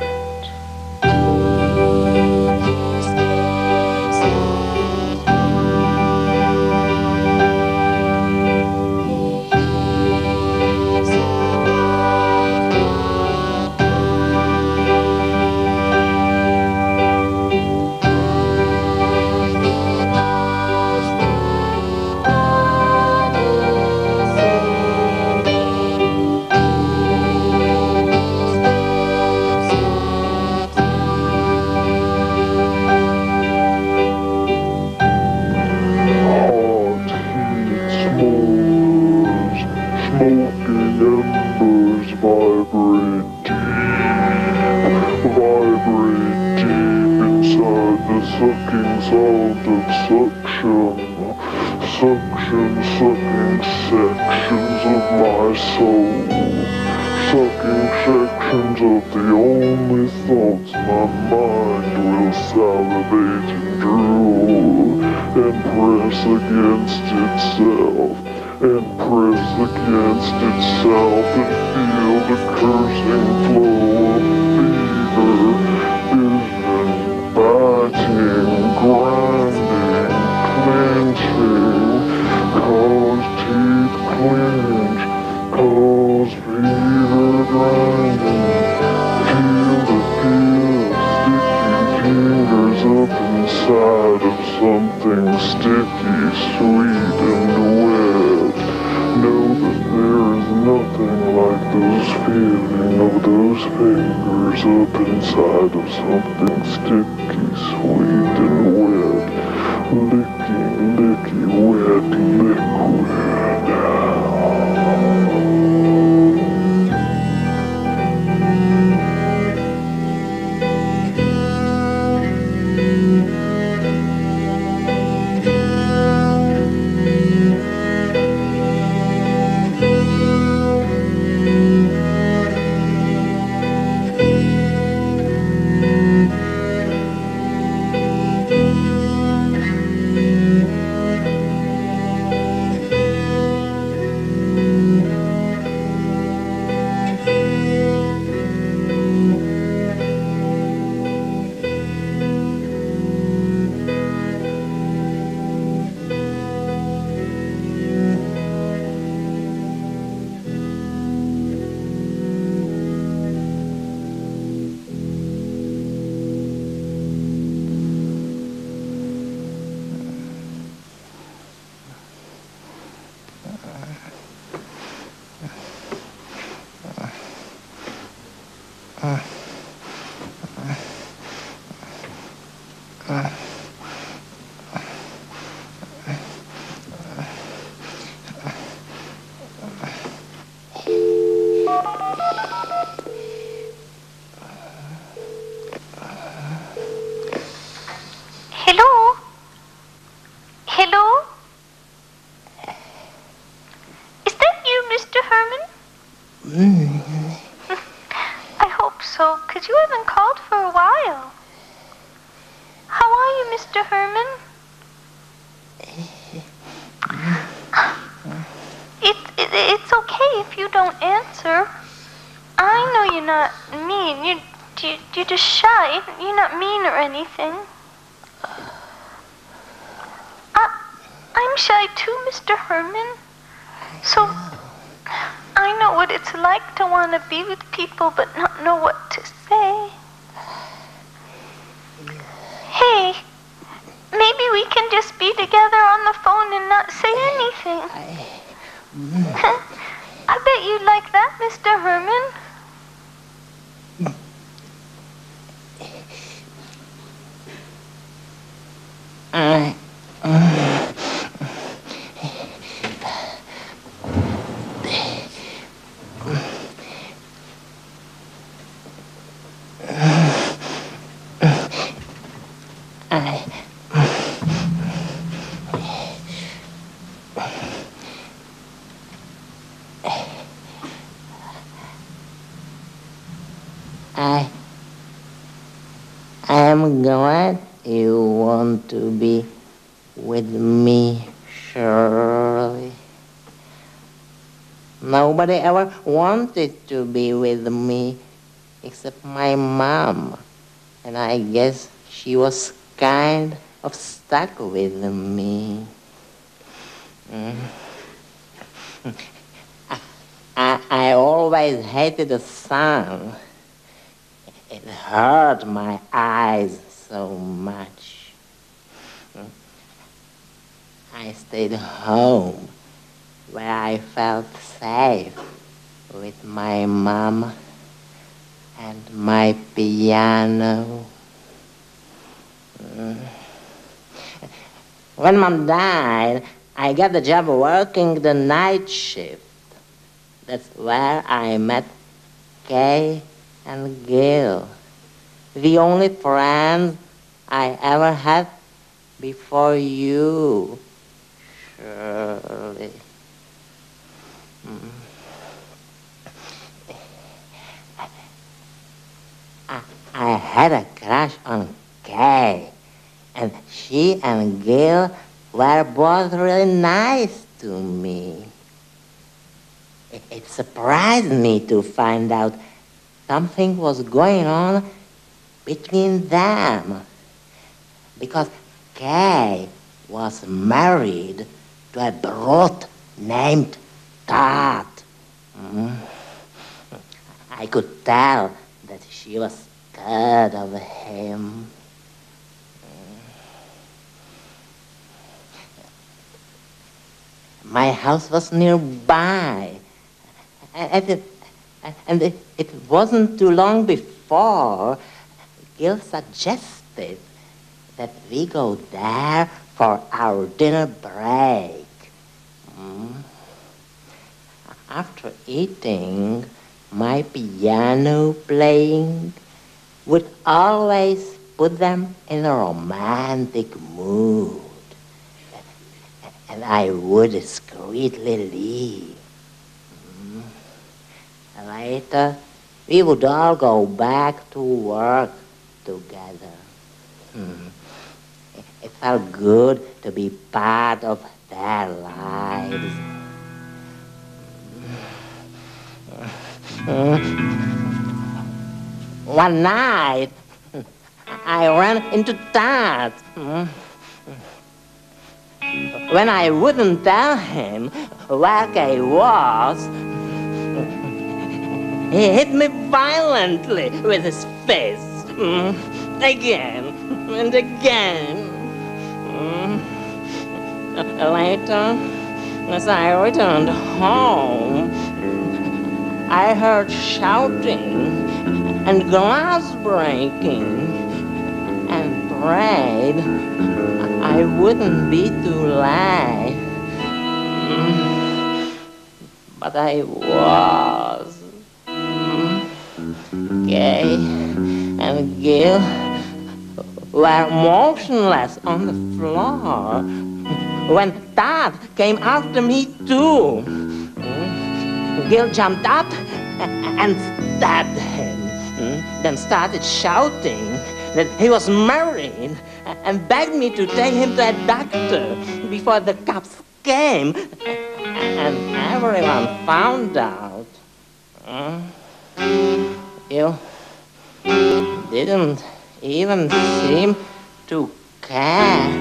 Hello? I hope so, because you haven't called for a while. How are you, Mr. Herman? It's okay if you don't answer. I know you're not mean. You're just shy. You're not mean or anything. I'm shy too, Mr. Herman. So I know what it's like to want to be with people but not know what to say. Hey, maybe we can just be together on the phone and not say anything. I bet you'd like that, Mr. Herman. I'm glad you want to be with me, Shirley. Nobody ever wanted to be with me except my mom. And I guess she was kind of stuck with me. I always hated the sun. It hurt my eyes so much. I stayed home where I felt safe with my mom and my piano. When Mom died, I got the job working the night shift. That's where I met Kay and Gil, the only friends I ever had before you, Shirley. I had a crush on Kay, and she and Gil were both really nice to me. It surprised me to find out something was going on between them, because Kay was married to a brute named Todd. I could tell that she was scared of him. My house was nearby, and it wasn't too long before Gil suggested that we go there for our dinner break. After eating, my piano playing would always put them in a romantic mood. And I would discreetly leave. Later, we would all go back to work together. It felt good to be part of their lives. One night, I ran into Todd. When I wouldn't tell him where Kay was, he hit me violently with his fist, again and again. Later, as I returned home, I heard shouting and glass breaking, and prayed I wouldn't be too late. But I was. Kay and Gil were motionless on the floor when Todd came after me too. Gil jumped up and stabbed him. Then started shouting that he was married and begged me to take him to a doctor before the cops came. And everyone found out. You didn't even seem to care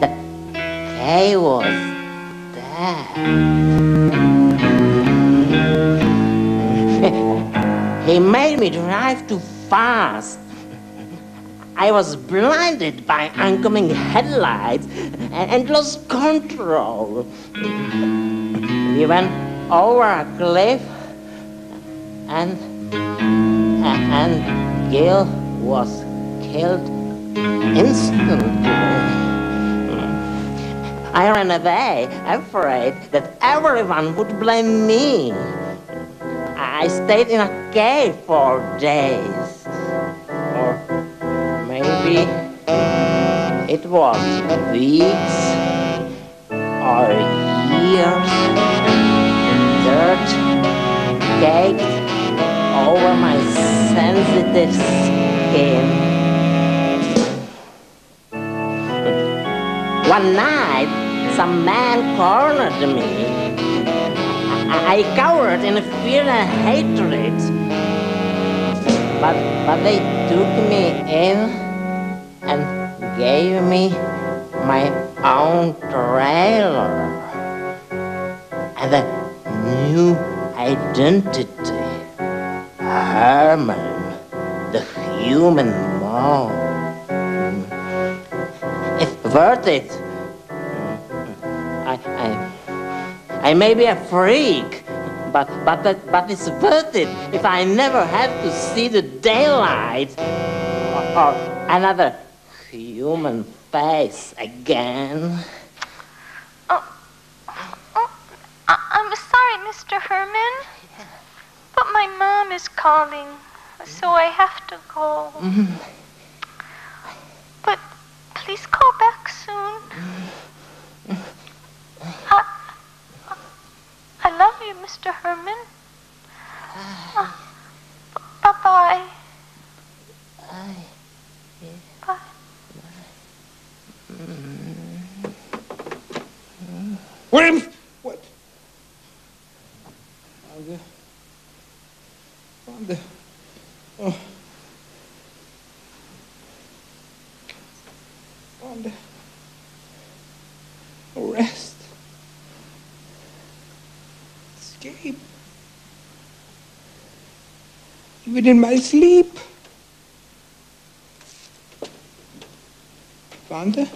that Kay was dead. He made me drive too fast. I was blinded by oncoming headlights and lost control. We went over a cliff and Gil was killed instantly. I ran away, afraid that everyone would blame me. I stayed in a cave for days. Or maybe it was weeks or years. Dirt caked over my sensitive skin. One night, some man cornered me. I cowered in fear and hatred. But they took me in and gave me my own trailer and a new identity. Herman, the human mob. It's worth it. I may be a freak, but it's worth it if I never have to see the daylight or another human face again. I'm sorry, Mr. Herman, but my mom is calling, so I have to go. But please call back soon. I love you, Mr. Herman. Bye-bye. Bye. William! What? Arrest. Escape. Even in my sleep. Wanda?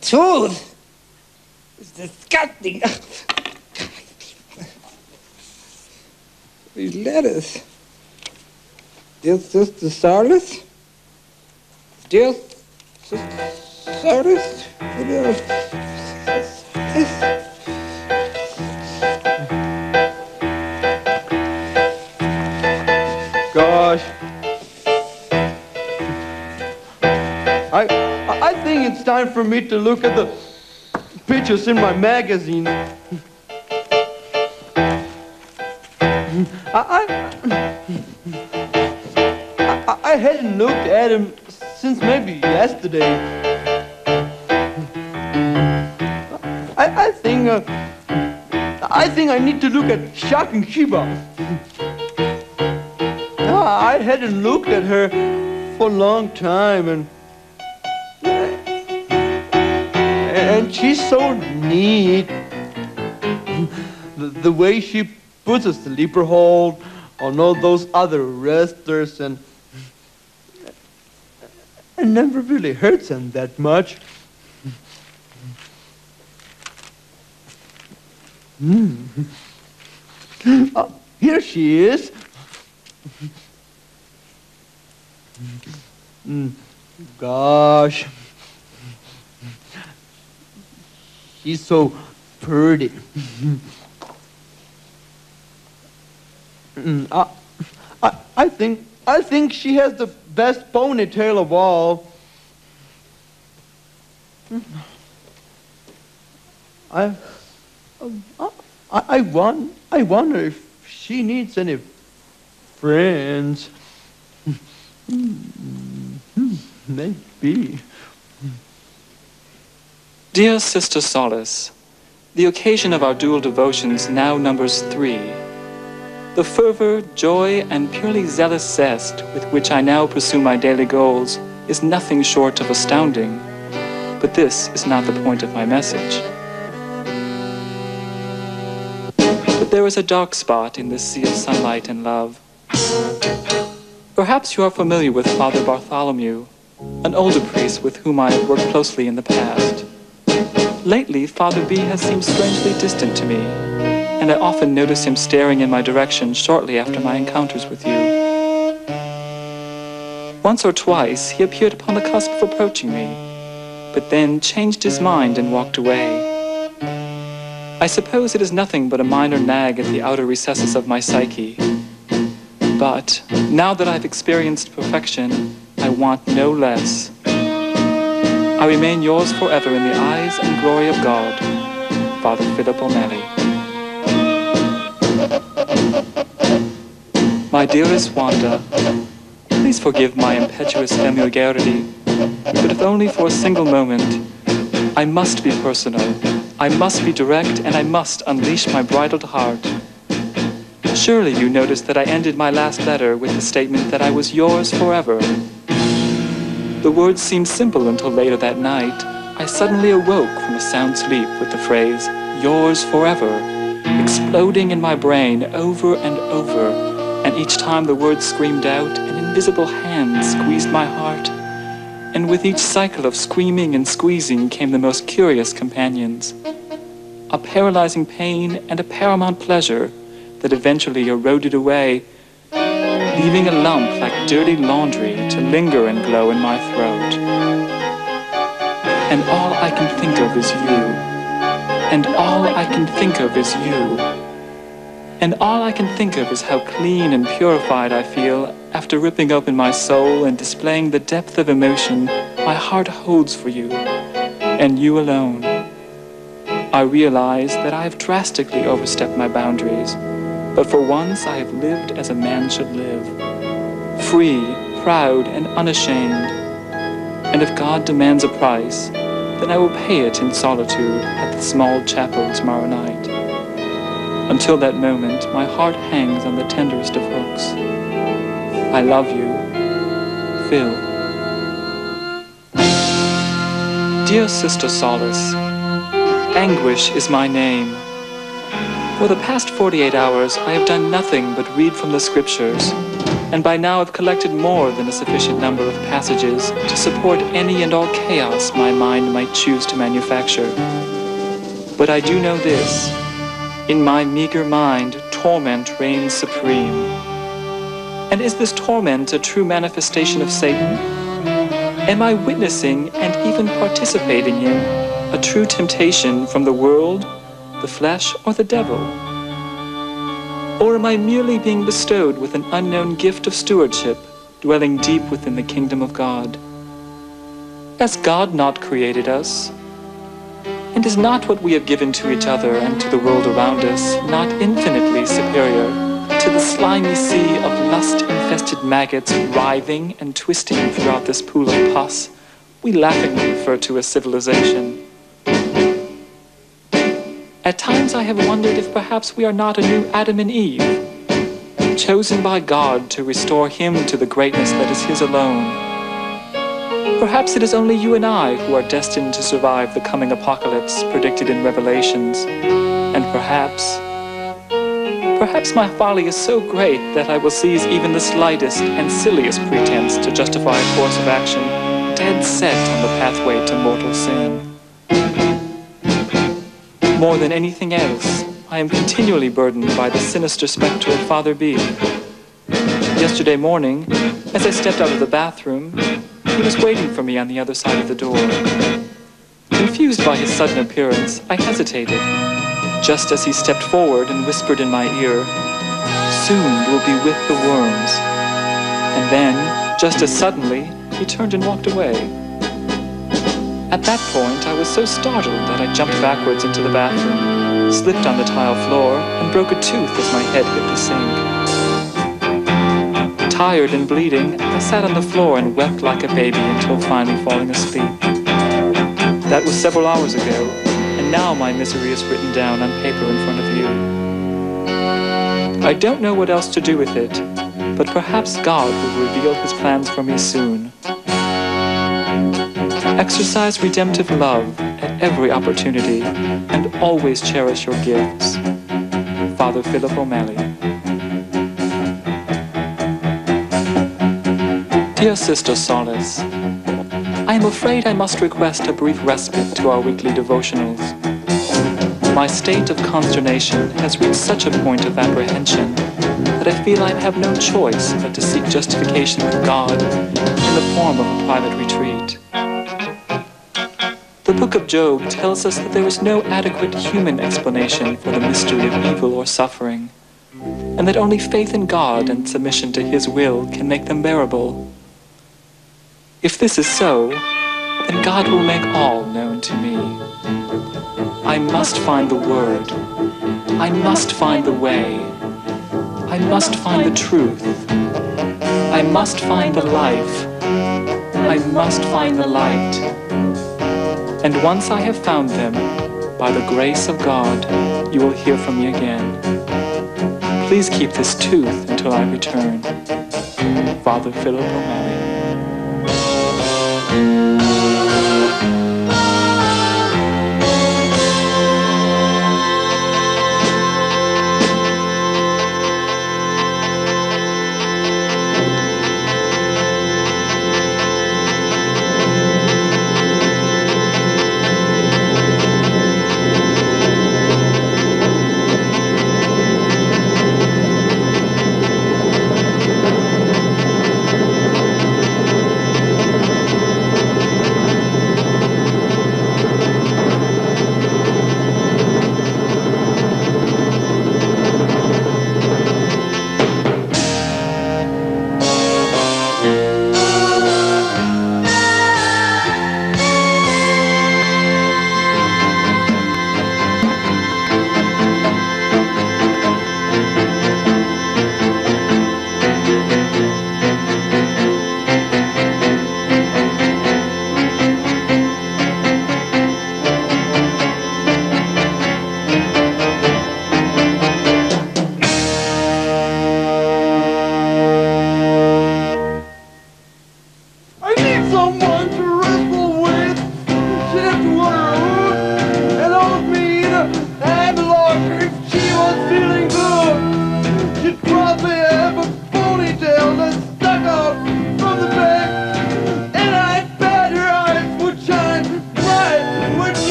Tooth! It's disgusting. These letters. Dear Sister Sardis? Dear Sister Sardis? Gosh. I think it's time for me to look at the pictures in my magazine. I hadn't looked at him since maybe yesterday. I think I need to look at Shocking Shiba. I hadn't looked at her for a long time, and she's so neat. The way she puts a sleeper hold on all those other wrestlers and never really hurts them that much. Here she is. Gosh. She's so pretty. I think she has the best ponytail of all. I wonder if she needs any friends. Maybe. Dear Sister Solace, the occasion of our dual devotions now numbers 3. The fervor, joy, and purely zealous zest with which I now pursue my daily goals is nothing short of astounding. But this is not the point of my message. But there is a dark spot in this sea of sunlight and love. Perhaps you are familiar with Father Bartholomew, an older priest with whom I have worked closely in the past. Lately, Father B has seemed strangely distant to me, and I often notice him staring in my direction shortly after my encounters with you. Once or twice, he appeared upon the cusp of approaching me, but then changed his mind and walked away. I suppose it is nothing but a minor nag at the outer recesses of my psyche. But now that I've experienced perfection, I want no less. I remain yours forever in the eyes and glory of God, Father Philip O'Malley. My dearest Wanda, please forgive my impetuous familiarity, but if only for a single moment, I must be personal, I must be direct, and I must unleash my bridled heart. Surely you noticed that I ended my last letter with the statement that I was yours forever. The words seemed simple until later that night, I suddenly awoke from a sound sleep with the phrase, yours forever, exploding in my brain over and over, and each time the words screamed out, an invisible hand squeezed my heart, and with each cycle of screaming and squeezing came the most curious companions. A paralyzing pain and a paramount pleasure that eventually eroded away, leaving a lump like dirty laundry to linger and glow in my throat. And all I can think of is you. And all I can think of is you. And all I can think of is how clean and purified I feel after ripping open my soul and displaying the depth of emotion my heart holds for you, and you alone. I realize that I have drastically overstepped my boundaries, but for once I have lived as a man should live, free, proud, and unashamed. And if God demands a price, then I will pay it in solitude at the small chapel tomorrow night. Until that moment, my heart hangs on the tenderest of hooks. I love you, Phil. Dear Sister Solace, Anguish is my name. For the past 48 hours, I have done nothing but read from the scriptures, and by now I've collected more than a sufficient number of passages to support any and all chaos my mind might choose to manufacture. But I do know this. In my meager mind, torment reigns supreme. And is this torment a true manifestation of Satan? Am I witnessing and even participating in a true temptation from the world, the flesh, or the devil? Or am I merely being bestowed with an unknown gift of stewardship, dwelling deep within the kingdom of God? Has God not created us? And is not what we have given to each other and to the world around us not infinitely superior to the slimy sea of lust-infested maggots writhing and twisting throughout this pool of pus we laughingly refer to as civilization? At times I have wondered if perhaps we are not a new Adam and Eve, chosen by God to restore him to the greatness that is his alone. Perhaps it is only you and I who are destined to survive the coming apocalypse predicted in Revelations, and perhaps my folly is so great that I will seize even the slightest and silliest pretense to justify a course of action dead set on the pathway to mortal sin. More than anything else, I am continually burdened by the sinister specter of Father B. Yesterday morning, as I stepped out of the bathroom, he was waiting for me on the other side of the door. Confused by his sudden appearance, I hesitated, just as he stepped forward and whispered in my ear, "Soon you will be with the worms." And then, just as suddenly, he turned and walked away. At that point, I was so startled that I jumped backwards into the bathroom, slipped on the tile floor, and broke a tooth as my head hit the sink. Tired and bleeding, I sat on the floor and wept like a baby until finally falling asleep. That was several hours ago, and now my misery is written down on paper in front of you. I don't know what else to do with it, but perhaps God will reveal his plans for me soon. Exercise redemptive love at every opportunity, and always cherish your gifts. Father Philip O'Malley. Dear Sister Solace, I am afraid I must request a brief respite to our weekly devotionals. My state of consternation has reached such a point of apprehension that I feel I have no choice but to seek justification with God in the form of a private retreat. The book of Job tells us that there is no adequate human explanation for the mystery of evil or suffering, and that only faith in God and submission to his will can make them bearable. If this is so, then God will make all known to me. I must find the word. I must find the way. I must find the truth. I must find the life. I must find the light. And once I have found them, by the grace of God, you will hear from me again. Please keep this tooth until I return. Father Philip O'Malley.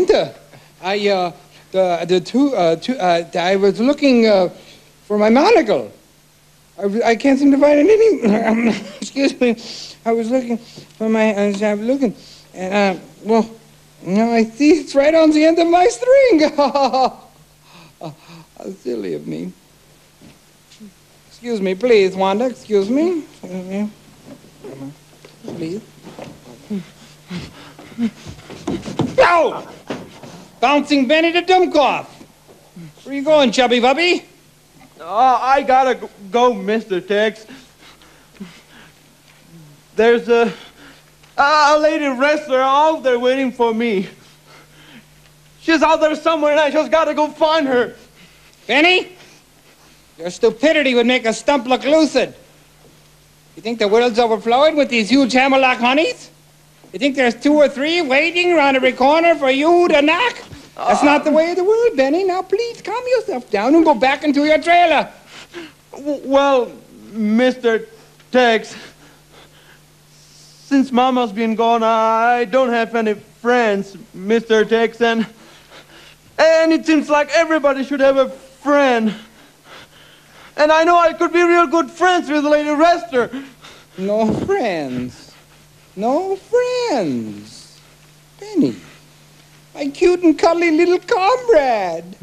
Wanda, I was looking for my monocle. I can't seem to find it any. Excuse me. I was looking for my. I was looking, and well, now I see it's right on the end of my string. How silly of me. Excuse me, please, Wanda. Excuse me. Come on, please. No! Bouncing Benny the Dummkopf. Where you going, chubby bubby? I gotta go, Mr. Tex. There's a lady wrestler out there waiting for me. She's out there somewhere, and I just gotta go find her. Benny, your stupidity would make a stump look lucid. You think the world's overflowing with these huge hammerlock honeys? You think there's 2 or 3 waiting around every corner for you to knock? That's not the way of the world, Benny. Now, please, calm yourself down and go back into your trailer. Well, Mr. Tex, since Mama's been gone, I don't have any friends, Mr. Tex, and it seems like everybody should have a friend. And I know I could be real good friends with Lady Wrestler. No friends. No friends. Benny, my cute and cuddly little comrade.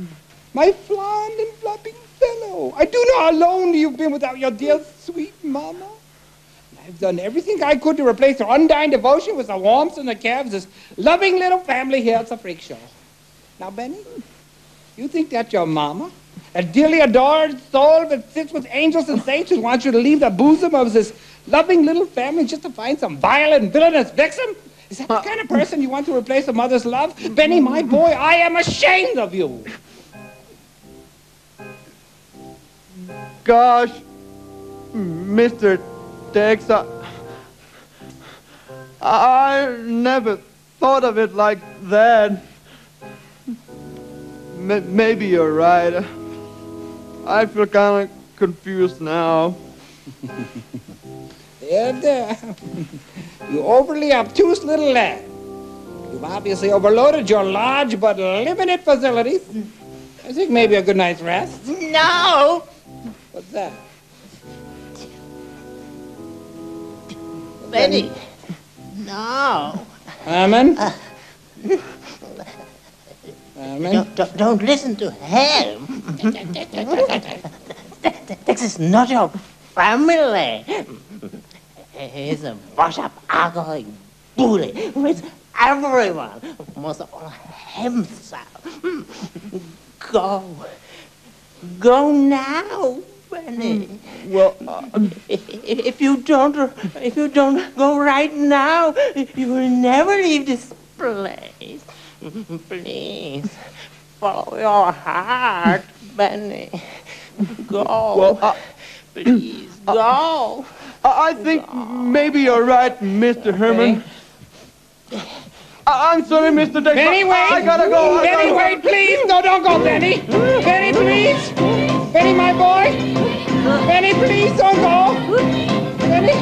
My fond and flapping fellow. I do know how lonely you've been without your dear, sweet mama. I've done everything I could to replace her undying devotion with the warmth and the care of this loving little family here at the Freak Show. Now, Benny, you think that's your mama? A dearly adored soul that sits with angels and saints who wants you to leave the bosom of this loving little family just to find some violent, villainous vixen? Is that the kind of person you want to replace a mother's love? Benny, my boy, I am ashamed of you. Gosh, Mr. Tex, I never thought of it like that. Maybe you're right. I feel kind of confused now. There. You overly obtuse little lad. You've obviously overloaded your large but limited facilities. I think maybe a good night's rest. No! What's that? Benny. No. Herman? Don't listen to him. This is not your family. He's a wash-up alcoholic bully who hates everyone, most of all himself. Go now, Benny. Well, if you don't go right now, you will never leave this place. Please, follow your heart, Benny. Go. Well, please, go. I think maybe you're right, Mr. Herman. I'm sorry, Mr. Tex. Benny, wait! I gotta go. Benny, wait, please! No, don't go, Benny! Benny, please! Benny, my boy! Benny, please, don't go! Benny!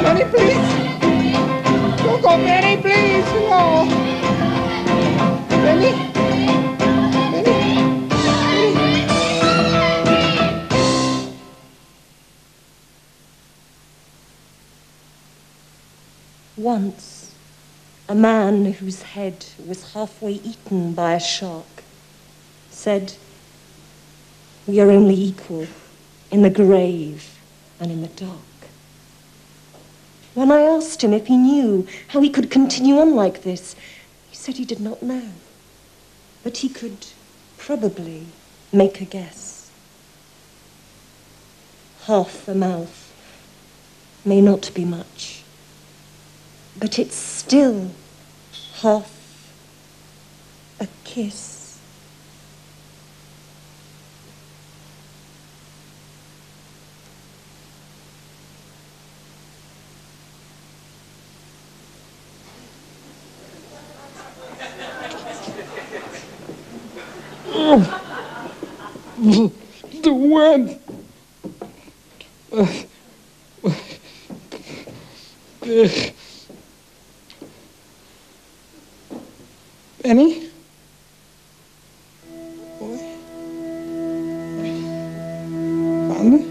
Benny, please! Don't go, Benny, please! No! Benny! Benny! Once, a man whose head was halfway eaten by a shark said, "We are only equal in the grave and in the dark." When I asked him if he knew how he could continue on like this, he said he did not know, but he could probably make a guess. Half a mouth may not be much, but it's still half a kiss. The web. Benny? Boy? Found it?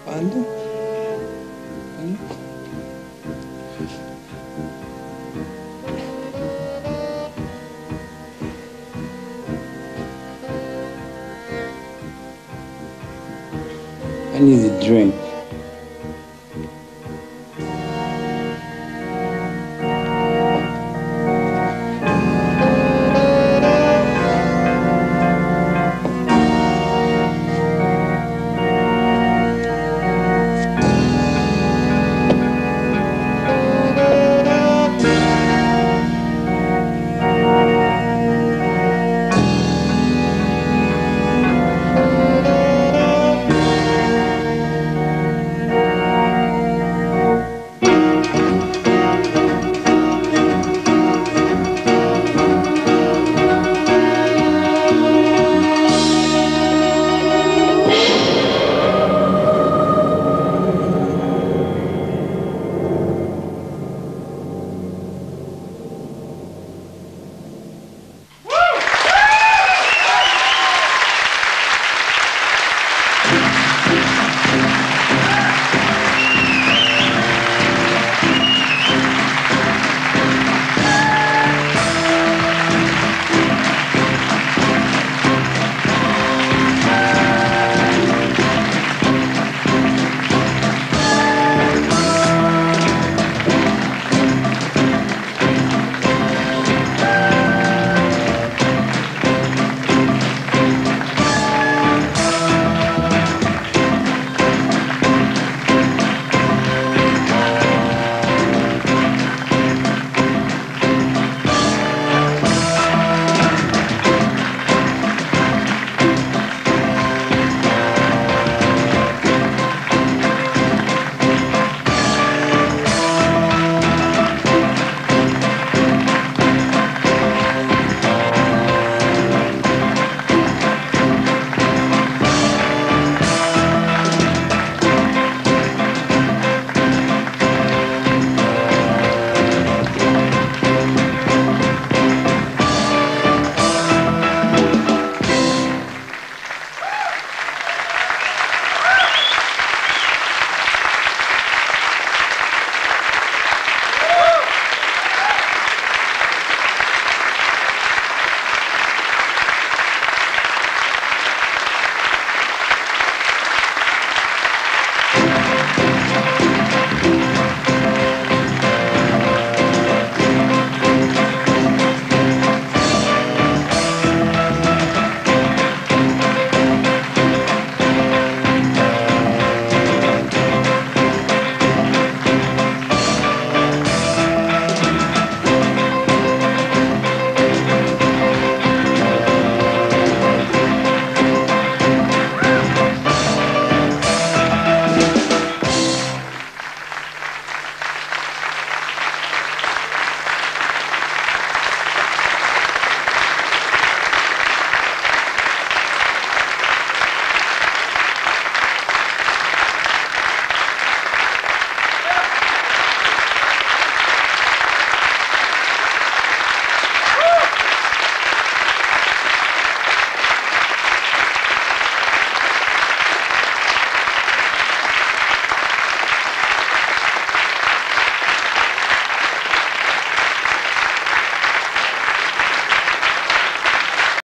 Found it? Benny? I need a drink.